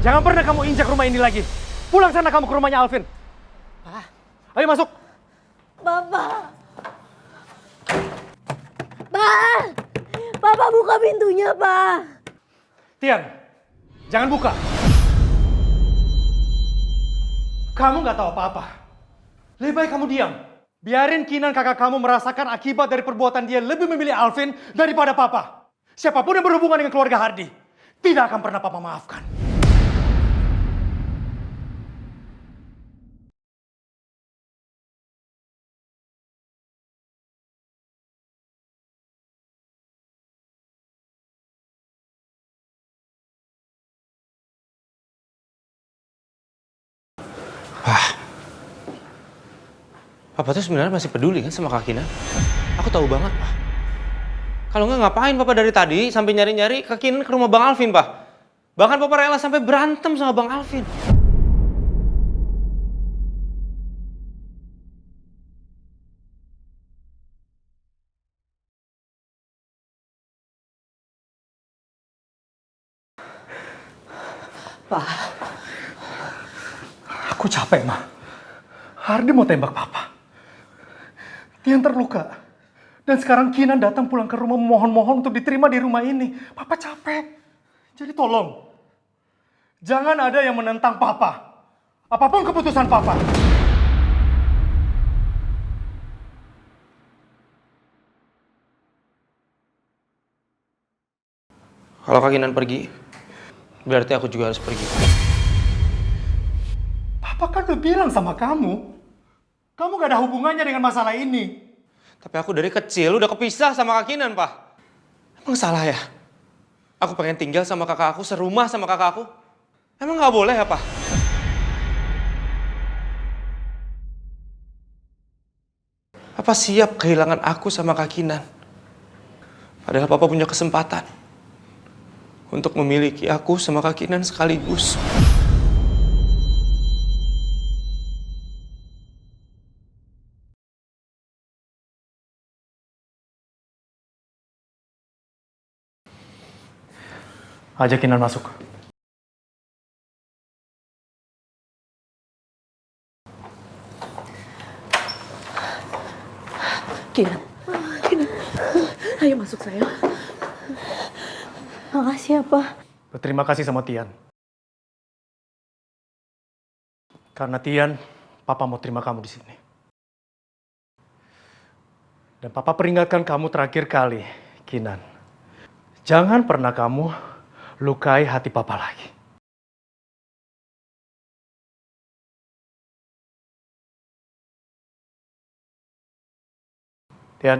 Jangan pernah kamu injak rumah ini lagi. Pulang sana kamu ke rumahnya Alvin. Ayo masuk. Bapak. Pak! Papa buka pintunya, Pak. Tian, jangan buka. Kamu nggak tahu apa-apa. Lebih baik kamu diam. Biarin Kinan kakak kamu merasakan akibat dari perbuatan dia lebih memilih Alvin daripada Papa. Siapapun yang berhubungan dengan keluarga Hardy, tidak akan pernah Papa maafkan. Papa tuh sebenarnya masih peduli kan sama Kak Kinan? Aku tahu banget, Pak. Kalau nggak ngapain Papa dari tadi sampai nyari-nyari Kak Kinan ke rumah Bang Alvin, Pak. Bahkan Papa rela sampai berantem sama Bang Alvin. Pak, aku capek, Ma. Hardy mau tembak Papa. Tian terluka. Dan sekarang Kinan datang pulang ke rumah memohon-mohon untuk diterima di rumah ini. Papa capek. Jadi tolong. Jangan ada yang menentang Papa. Apapun keputusan Papa. Kalau Kak Kinan pergi, berarti aku juga harus pergi. Papa kan udah bilang sama kamu. Kamu gak ada hubungannya dengan masalah ini. Tapi aku dari kecil udah kepisah sama Kak Kinan, Pak. Emang salah ya? Aku pengen tinggal sama kakak aku, serumah sama kakak aku. Emang nggak boleh ya, Pak? Papa siap kehilangan aku sama Kak Kinan. Padahal Papa punya kesempatan untuk memiliki aku sama Kak Kinan sekaligus. Ajak Kinan masuk. Kinan, ayo masuk sayang. Makasih ya, Pak. Berterima kasih sama Tian. Karena Tian, Papa mau terima kamu di sini. Dan Papa peringatkan kamu terakhir kali, Kinan. Jangan pernah kamu lukai hati Papa lagi. Tian,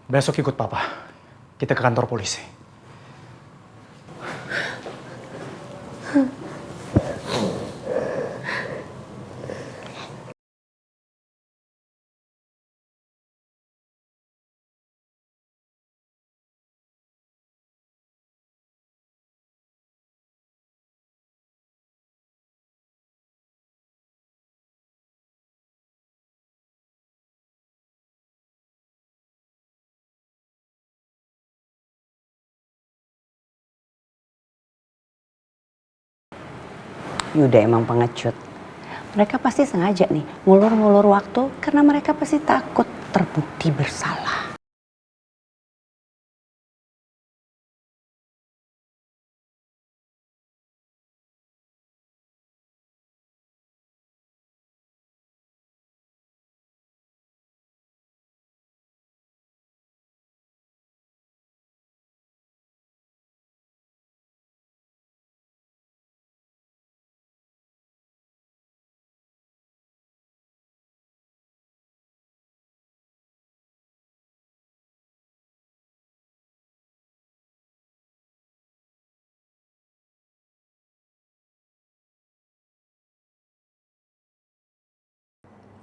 besok ikut Papa. Kita ke kantor polisi. Yuda emang pengecut. Mereka pasti sengaja nih ngulur-ngulur waktu karena mereka pasti takut terbukti bersalah.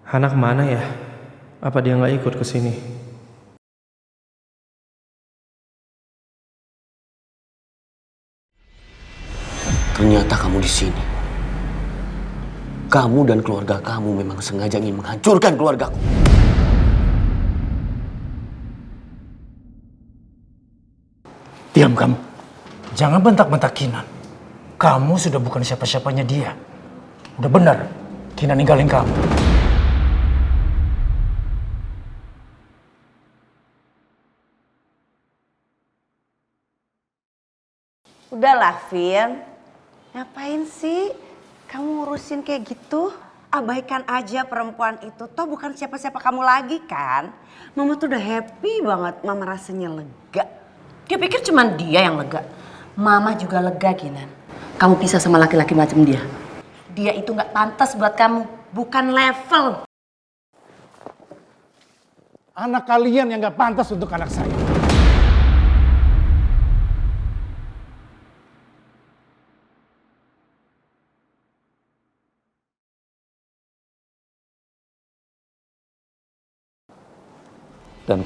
Hana kemana ya? Apa dia nggak ikut ke sini? Ternyata kamu di sini. Kamu dan keluarga kamu memang sengaja ingin menghancurkan keluargaku. Diam kamu. Jangan bentak-bentak Kinan. Kamu sudah bukan siapa-siapanya dia. Udah benar, Kinan ninggalin kamu. Udahlah, Vin. Ngapain sih kamu ngurusin kayak gitu? Abaikan aja perempuan itu. Toh bukan siapa-siapa kamu lagi kan? Mama tuh udah happy banget. Mama rasanya lega. Dia pikir cuman dia yang lega. Mama juga lega, Kinan. Kamu pisah sama laki-laki macam dia. Dia itu nggak pantas buat kamu. Bukan level. Anak kalian yang gak pantas untuk anak saya. Dan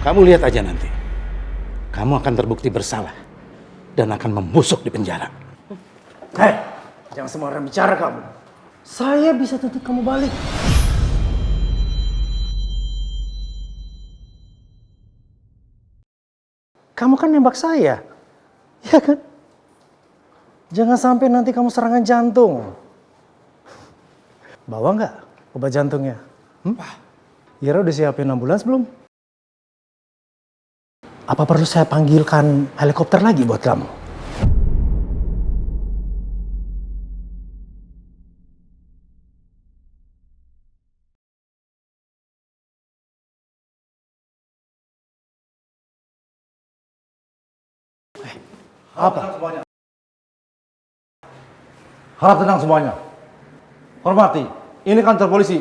kamu lihat aja nanti. Kamu akan terbukti bersalah dan akan membusuk di penjara. Hei, jangan sembarangan bicara kamu. Saya bisa tuntut kamu balik. Kamu kan nembak saya, ya kan? Jangan sampai nanti kamu serangan jantung. Bawa nggak obat jantungnya? Ira udah siapin ambulans belum? Apa perlu saya panggilkan helikopter lagi buat kamu? Apa? Harap tenang semuanya. Hormati, ini kantor polisi.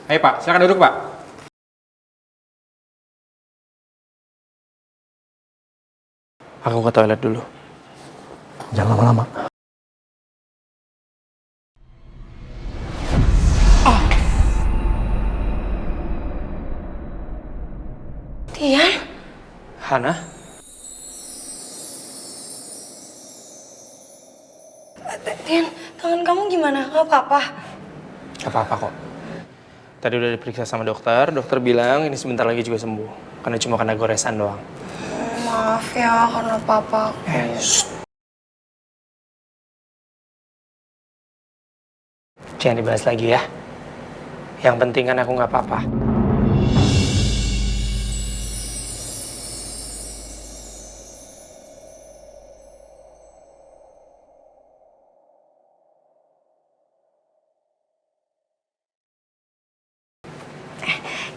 Ayo Pak, silakan duduk Pak. Aku ke toilet dulu. Jangan lama-lama. Tian, Hana? Tian, tangan kamu gimana? Gak apa-apa? Gak apa-apa kok. Tadi udah diperiksa sama dokter bilang ini sebentar lagi juga sembuh. Karena cuma kena goresan doang. Maaf ya, karena papa. Jangan dibahas lagi ya. Yang penting kan aku gak apa-apa.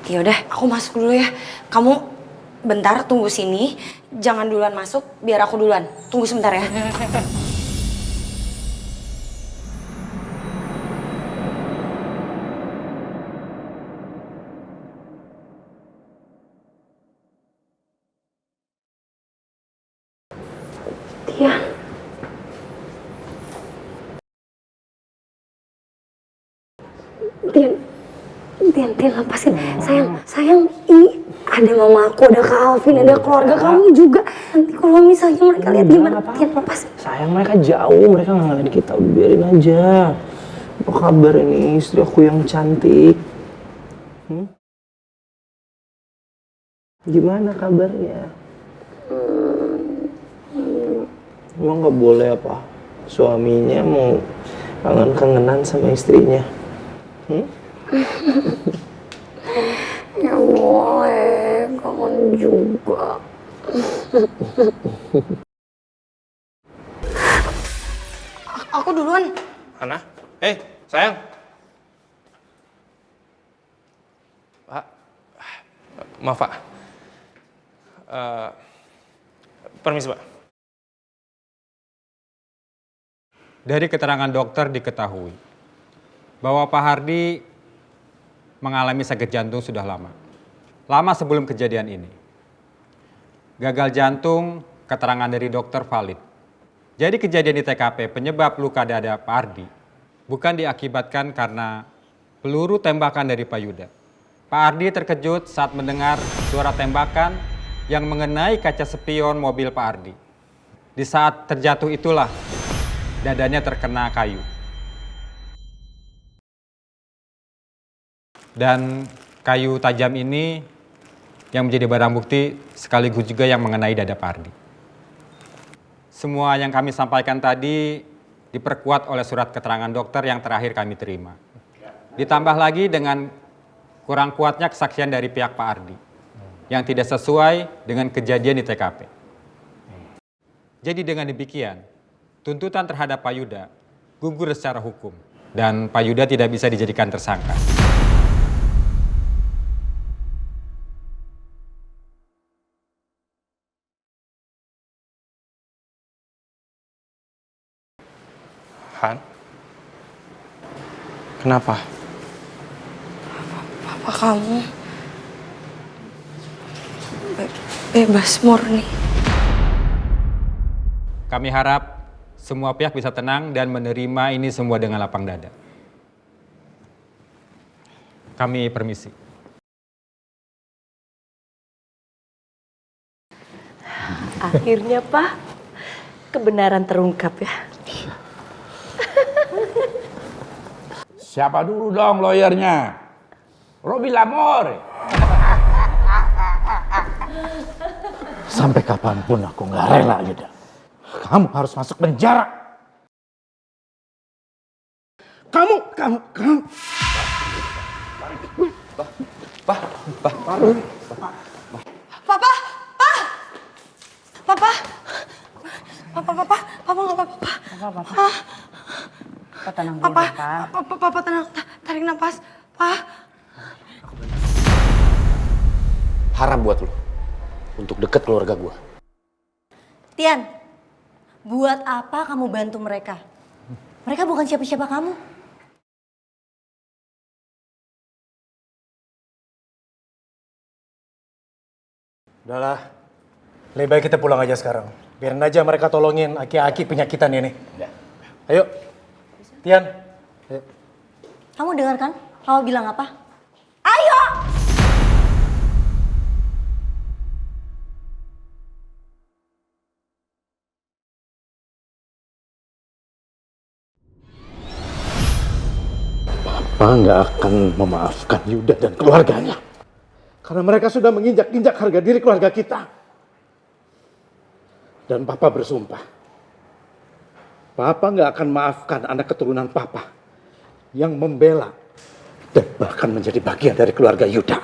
Ya udah, aku masuk dulu ya. Kamu bentar tunggu sini. Jangan duluan masuk, biar aku duluan. Tunggu sebentar ya. Tian. Tian, lepasin. Sayang, ada mama aku, ada Kak Alvin, ada keluarga kamu juga. Nanti kalau misalnya mereka lihat gimana, Tian lepasin. Sayang, mereka jauh, mereka nggak ngeliat kita. Udah biarin aja. Apa kabar ini istri aku yang cantik? Gimana kabarnya? Emang nggak boleh apa? Suaminya mau kangen-kangenan sama istrinya? Ya boleh, kangen juga. Aku duluan. Hana? Sayang. Pak. Maaf Pak. Permisi Pak. Dari keterangan dokter diketahui bahwa Pak Hardi mengalami sakit jantung sudah lama. Lama sebelum kejadian ini. Gagal jantung, keterangan dari dokter valid. Jadi kejadian di TKP penyebab luka dada Pak Hardi bukan diakibatkan karena peluru tembakan dari Pak Yuda. Pak Hardi terkejut saat mendengar suara tembakan yang mengenai kaca spion mobil Pak Hardi. Di saat terjatuh itulah dadanya terkena kayu. Dan kayu tajam ini yang menjadi barang bukti sekaligus juga yang mengenai dada Pak Hardi. Semua yang kami sampaikan tadi diperkuat oleh surat keterangan dokter yang terakhir kami terima. Ditambah lagi dengan kurang kuatnya kesaksian dari pihak Pak Hardi yang tidak sesuai dengan kejadian di TKP. Jadi dengan demikian, tuntutan terhadap Pak Yuda gugur secara hukum dan Pak Yuda tidak bisa dijadikan tersangka. Han? Kenapa? Papa kamu bebas murni. Kami harap semua pihak bisa tenang dan menerima ini semua dengan lapang dada. Kami permisi. Akhirnya Pak, kebenaran terungkap ya. Siapa dulu dong lawyernya? Robi Lamore. Sampai kapanpun aku nggak rela, Yuda. Kamu harus masuk penjara. Kamu. Papa tenang dulu, Papa tenang, tarik nafas, Pak. Haram buat lo untuk deket keluarga gue. Tian, buat apa kamu bantu mereka? Mereka bukan siapa-siapa kamu. Udahlah, lebih baik kita pulang aja sekarang. Biarin aja mereka tolongin aki-aki penyakitan ini. Ayo, Tian. Ayo. Kamu dengar kan? Kamu bilang apa? Ayo! Papa nggak akan memaafkan Yuda dan keluarganya. Karena mereka sudah menginjak-injak harga diri keluarga kita. Dan Papa bersumpah, Papa nggak akan maafkan anak keturunan Papa yang membela dan bahkan menjadi bagian dari keluarga Yuda.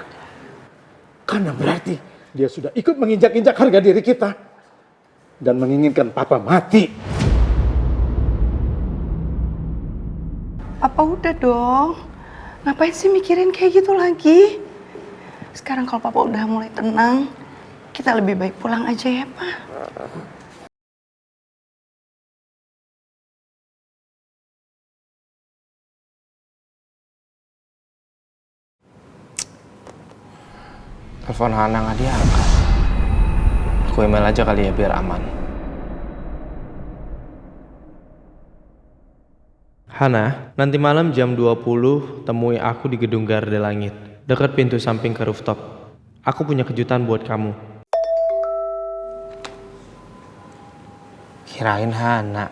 Karena berarti dia sudah ikut menginjak-injak harga diri kita dan menginginkan Papa mati. Papa udah dong. Ngapain sih mikirin kayak gitu lagi? Sekarang kalau Papa udah mulai tenang, kita lebih baik pulang aja ya, Pak. Telepon Hana nggak diangkat. Aku email aja kali ya biar aman. Hana, nanti malam jam 20 temui aku di gedung Garda Langit, dekat pintu samping ke rooftop. Aku punya kejutan buat kamu. Kirain Hana,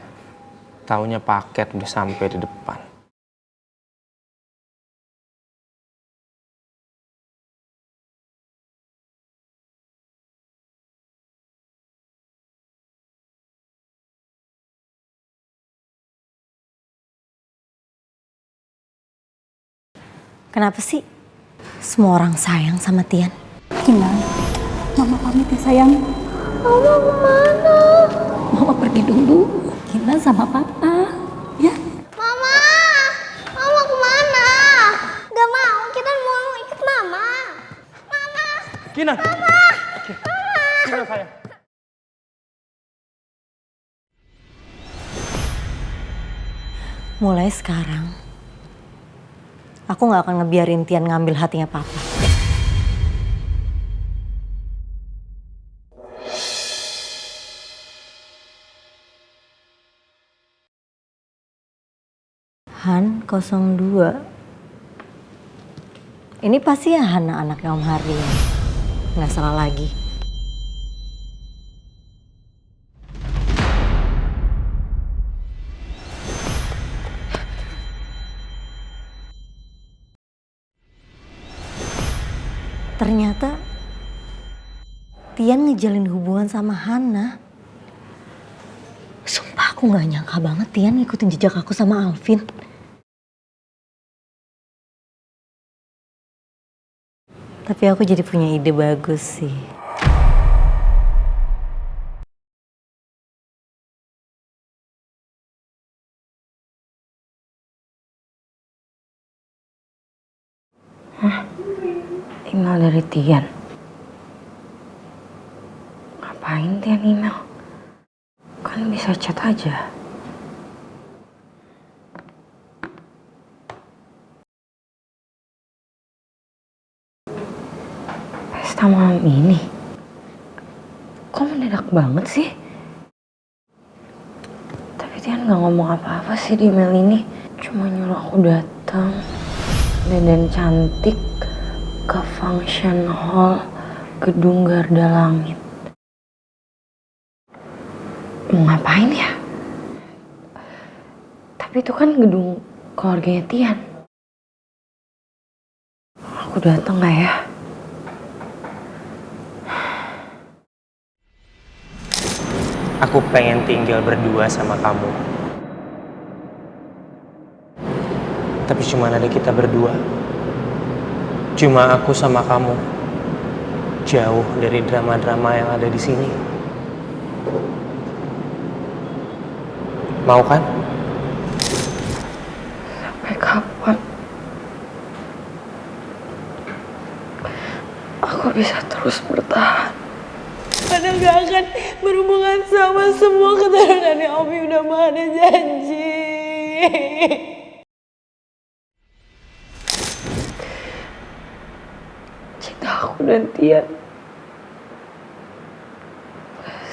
taunya paket udah sampai di depan. Kenapa sih semua orang sayang sama Tian? Kinan, Mama pamit ya sayang. Mama kemana? Mama pergi dulu. Kinan sama Papa. Ya. Mama kemana? Gak mau, kita mau ikut Mama. Mama. Kinan. Mama. Kinan sayang. Mulai sekarang, aku gak akan ngebiarin Tian ngambil hatinya Papa. Han 02. Ini pasti ya Hana anaknya Om Hardi. Nggak salah lagi. Ternyata Tian ngejalin hubungan sama Hana. Sumpah aku gak nyangka banget Tian ngikutin jejak aku sama Alvin. Tapi aku jadi punya ide bagus sih. Hah? Email dari Tian? Ngapain Tian email? Kan bisa chat aja. Pesta malam ini? Kok mendadak banget sih? Tapi Tian gak ngomong apa-apa sih di email ini. Cuma nyuruh aku datang dandan cantik ke function hall gedung Garda Langit. Mau ngapain ya? Tapi itu kan gedung keluarganya Tian. Aku datang gak ya? Aku pengen tinggal berdua sama kamu. Tapi cuma ada kita berdua. Cuma aku sama kamu. Jauh dari drama-drama yang ada di sini. Mau kan? Sampai kapan aku bisa terus bertahan? Ana gak akan berhubungan sama semua keturunannya Omi, udah mah Ana janji. Cinta aku dan Tian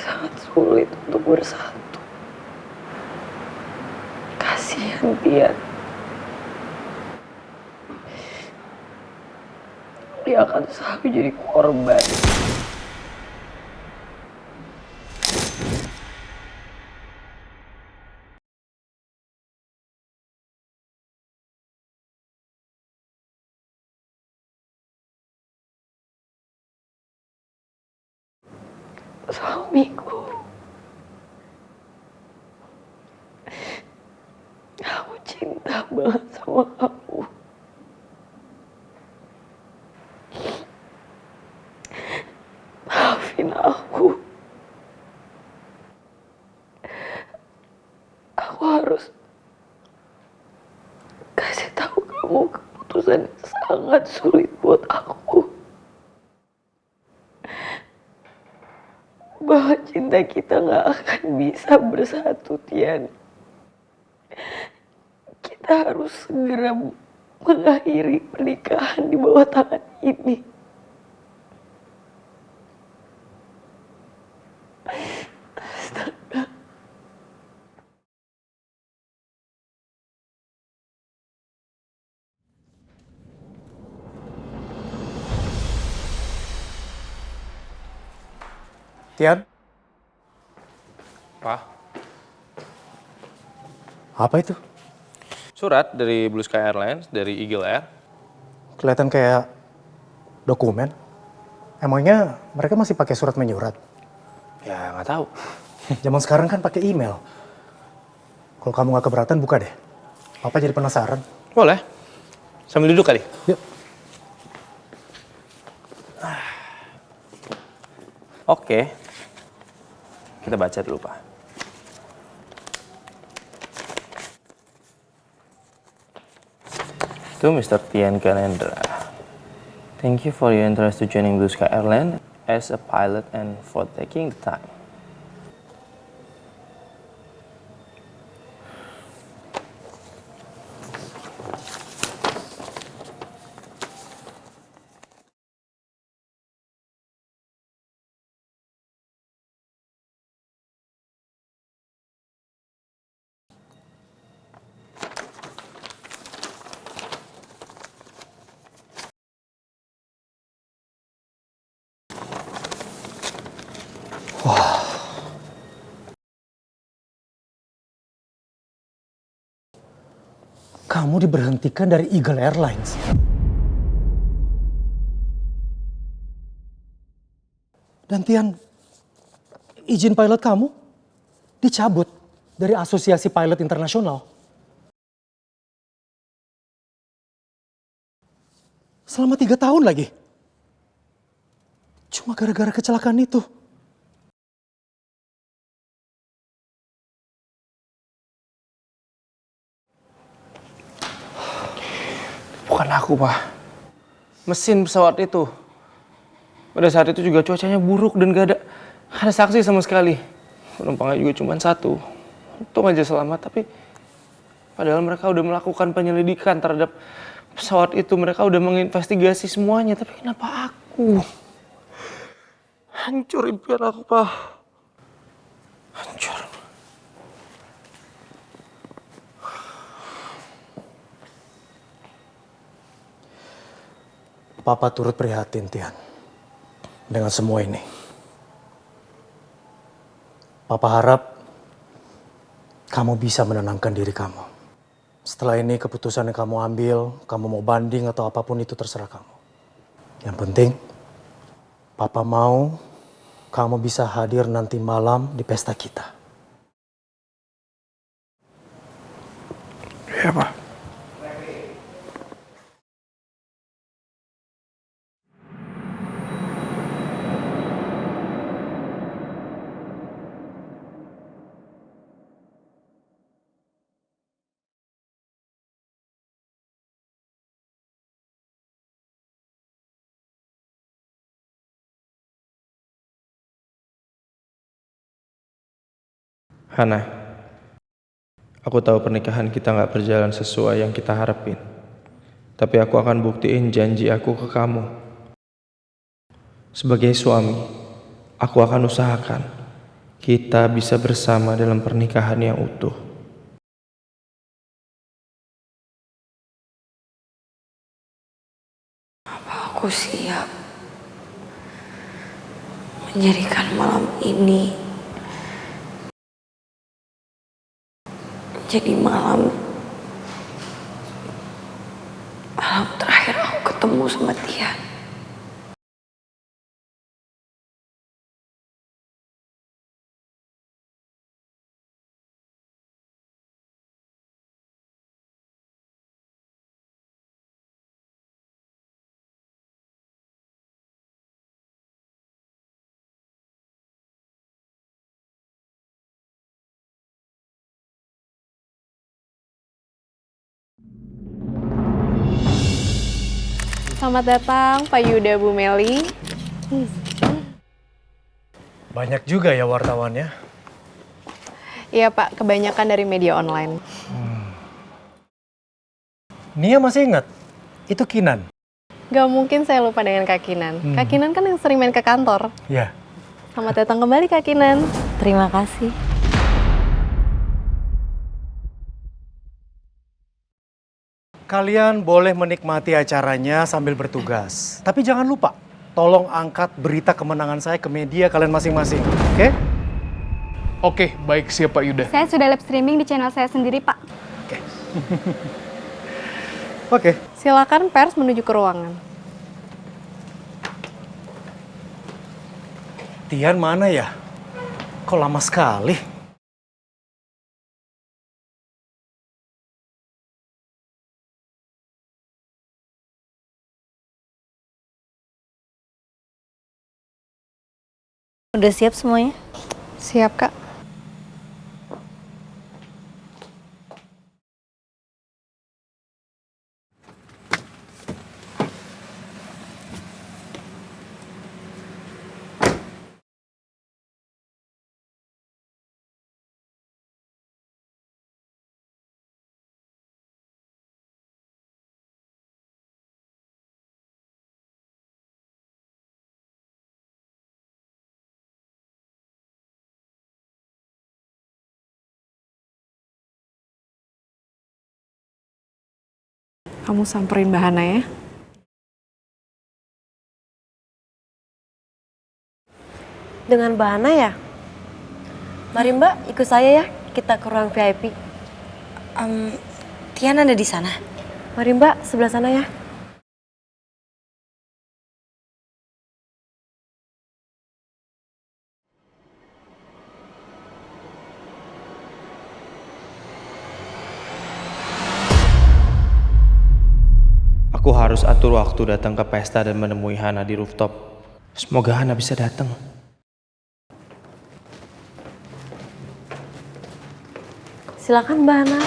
sangat sulit untuk bersatu. Kasihan Tian. Dia akan selalu jadi korban. Suamiku, aku cinta banget sama kamu. Maafin aku. Aku harus kasih tahu kamu keputusan yang sangat sulit buat aku. Bahwa cinta kita gak akan bisa bersatu, Tian. Kita harus segera mengakhiri pernikahan di bawah tangan ini. Astaga. Tian, Pak, apa itu? surat dari Blue Sky Airlines, dari Eagle Air. Kelihatan kayak dokumen. Emangnya mereka masih pakai surat menyurat? Ya, nggak tahu. Zaman sekarang kan pakai email. Kalau kamu nggak keberatan, buka deh. Papa jadi penasaran. Boleh. Sambil duduk kali. Yuk. Oke. Kita baca dulu, Pak. To Mr. Tian Kalendra. Thank you for your interest to joining Blue Sky Airlines as a pilot and for taking the time. Kamu diberhentikan dari Eagle Airlines. Dan Tian, izin pilot kamu dicabut dari Asosiasi Pilot Internasional. Selama 3 tahun lagi. Cuma gara-gara kecelakaan itu. Bukan aku, Pak. Mesin pesawat itu. Pada saat itu juga cuacanya buruk dan gak ada saksi sama sekali. Penumpangnya juga cuma 1. Untung aja selamat, tapi padahal mereka udah melakukan penyelidikan terhadap pesawat itu. Mereka udah menginvestigasi semuanya, tapi kenapa aku? Hancur impian aku, Pak. Hancur. Papa turut prihatin, Tian, dengan semua ini. Papa harap kamu bisa menenangkan diri kamu. Setelah ini keputusan yang kamu ambil, kamu mau banding atau apapun itu terserah kamu. Yang penting, Papa mau kamu bisa hadir nanti malam di pesta kita. Iya, Pak. Hana, aku tahu pernikahan kita nggak berjalan sesuai yang kita harapin. Tapi aku akan buktiin janji aku ke kamu. Sebagai suami, aku akan usahakan kita bisa bersama dalam pernikahan yang utuh. Aku siap menjadikan malam ini jadi malam terakhir aku ketemu sama Tian. Selamat datang Pak Yuda, Bu Meli. Banyak juga ya wartawannya. Iya Pak, kebanyakan dari media online. Nia masih ingat? Itu Kinan. Gak mungkin saya lupa dengan Kak Kinan. Kak Kinan kan yang sering main ke kantor. Ya. Selamat datang kembali Kak Kinan. Terima kasih. Kalian boleh menikmati acaranya sambil bertugas. Tapi jangan lupa, tolong angkat berita kemenangan saya ke media kalian masing-masing. Oke? Oke, baik, siap Pak Yuda. Saya sudah live streaming di channel saya sendiri, Pak. Oke. Silakan pers menuju ke ruangan. Tian mana ya? Kok lama sekali? Udah siap semuanya? Siap, Kak. Kamu samperin Mbak Hana ya. Dengan Mbak Hana ya? Mari Mbak, ikut saya ya. Kita ke ruang VIP. Tian ada di sana. Mari Mbak, sebelah sana ya. Aku harus atur waktu datang ke pesta dan menemui Hana di rooftop. Semoga Hana bisa datang. Silakan Mbak Hana.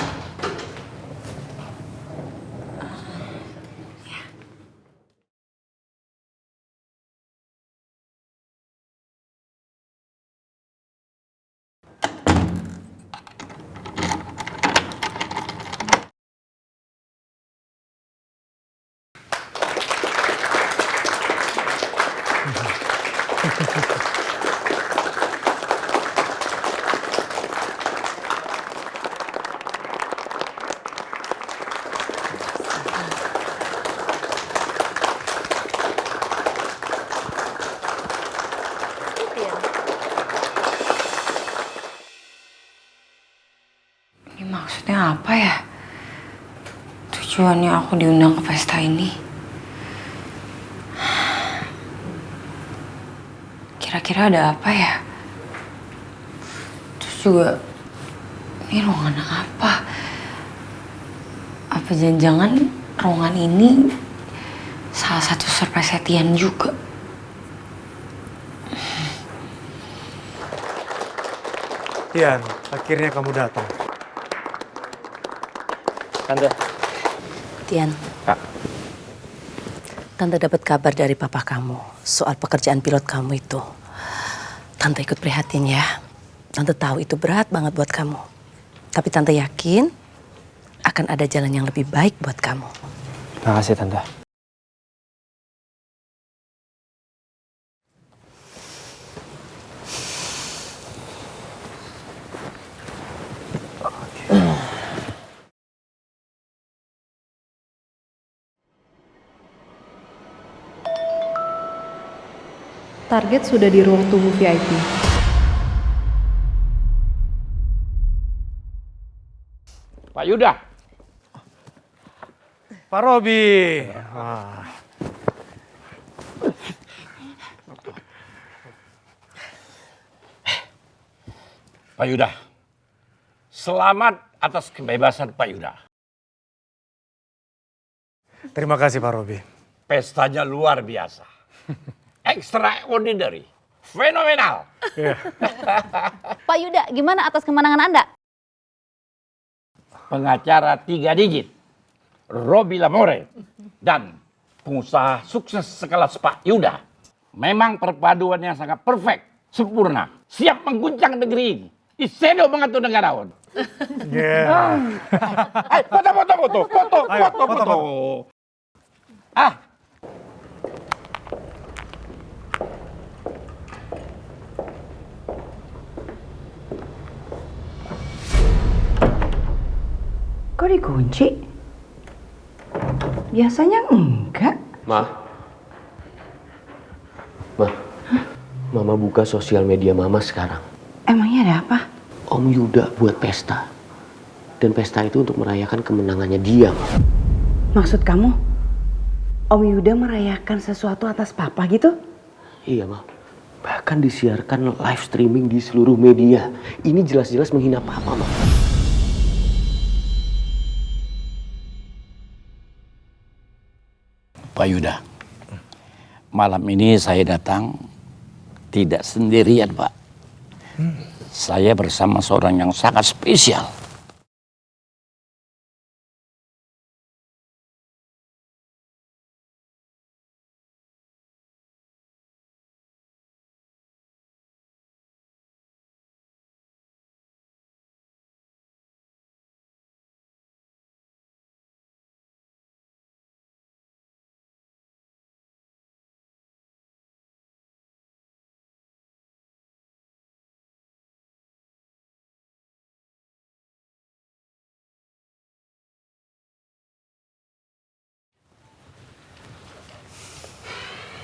Ini maksudnya apa ya? Tujuannya aku diundang ke pesta ini? Kira-kira ada apa ya? Terus juga, ini ruangan apa? Apa jangan-jangan ruangan ini salah satu surprise Tian juga? Tian, akhirnya kamu datang. Tante. Tian. Kak. Tante dapat kabar dari papa kamu soal pekerjaan pilot kamu itu. Tante ikut prihatin ya. Tante tahu itu berat banget buat kamu. Tapi Tante yakin akan ada jalan yang lebih baik buat kamu. Makasih Tante. Target sudah di ruang tunggu VIP. Pak Yuda. Pak Robi. Pak Yuda, selamat atas kebebasan Pak Yuda. Terima kasih Pak Robi. Pestanya luar biasa. Extraordinary. Fenomenal. Pak Yuda, gimana atas kemenangan Anda? Pengacara 3 digit, Robi Lamore, dan pengusaha sukses sekelas Pak Yuda. Memang perpaduan yang sangat perfect, sempurna, siap mengguncang negeri ini. Isedo mengatur negarawan. Foto. Kok dikunci? Biasanya enggak. Mama buka sosial media Mama sekarang. Emangnya ada apa? Om Yuda buat pesta. Dan pesta itu untuk merayakan kemenangannya dia, Ma. Maksud kamu, Om Yuda merayakan sesuatu atas Papa gitu? Iya, Ma. Bahkan disiarkan live streaming di seluruh media. Ini jelas-jelas menghina Papa, Ma. Pak Yuda, malam ini saya datang tidak sendirian, Pak. Saya bersama seorang yang sangat spesial.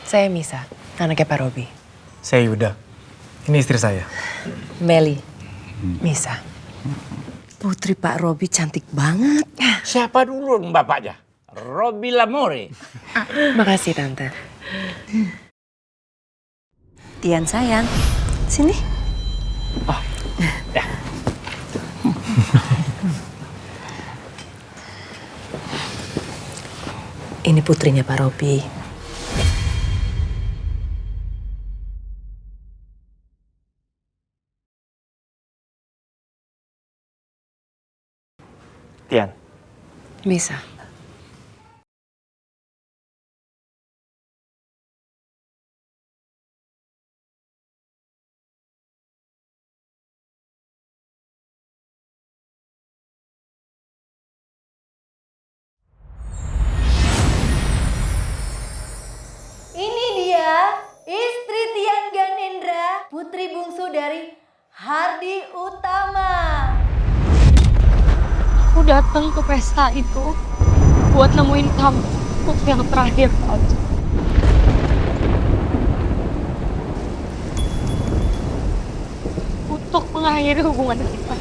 Saya Misa, anaknya Pak Robi. Saya Yuda. Ini istri saya. Meli. Misa. Putri Pak Robi cantik banget. Siapa dulu bapaknya? Robi Lamore. Makasih Tante. Tian sayang, sini. Ini putrinya Pak Robi. Tian. Misa. Ini dia istri Tian Ganendra, putri bungsu dari Hardi Utama. Aku datang ke pesta itu buat nemuin kamu untuk yang terakhir kali. Untuk mengakhiri hubungan kita.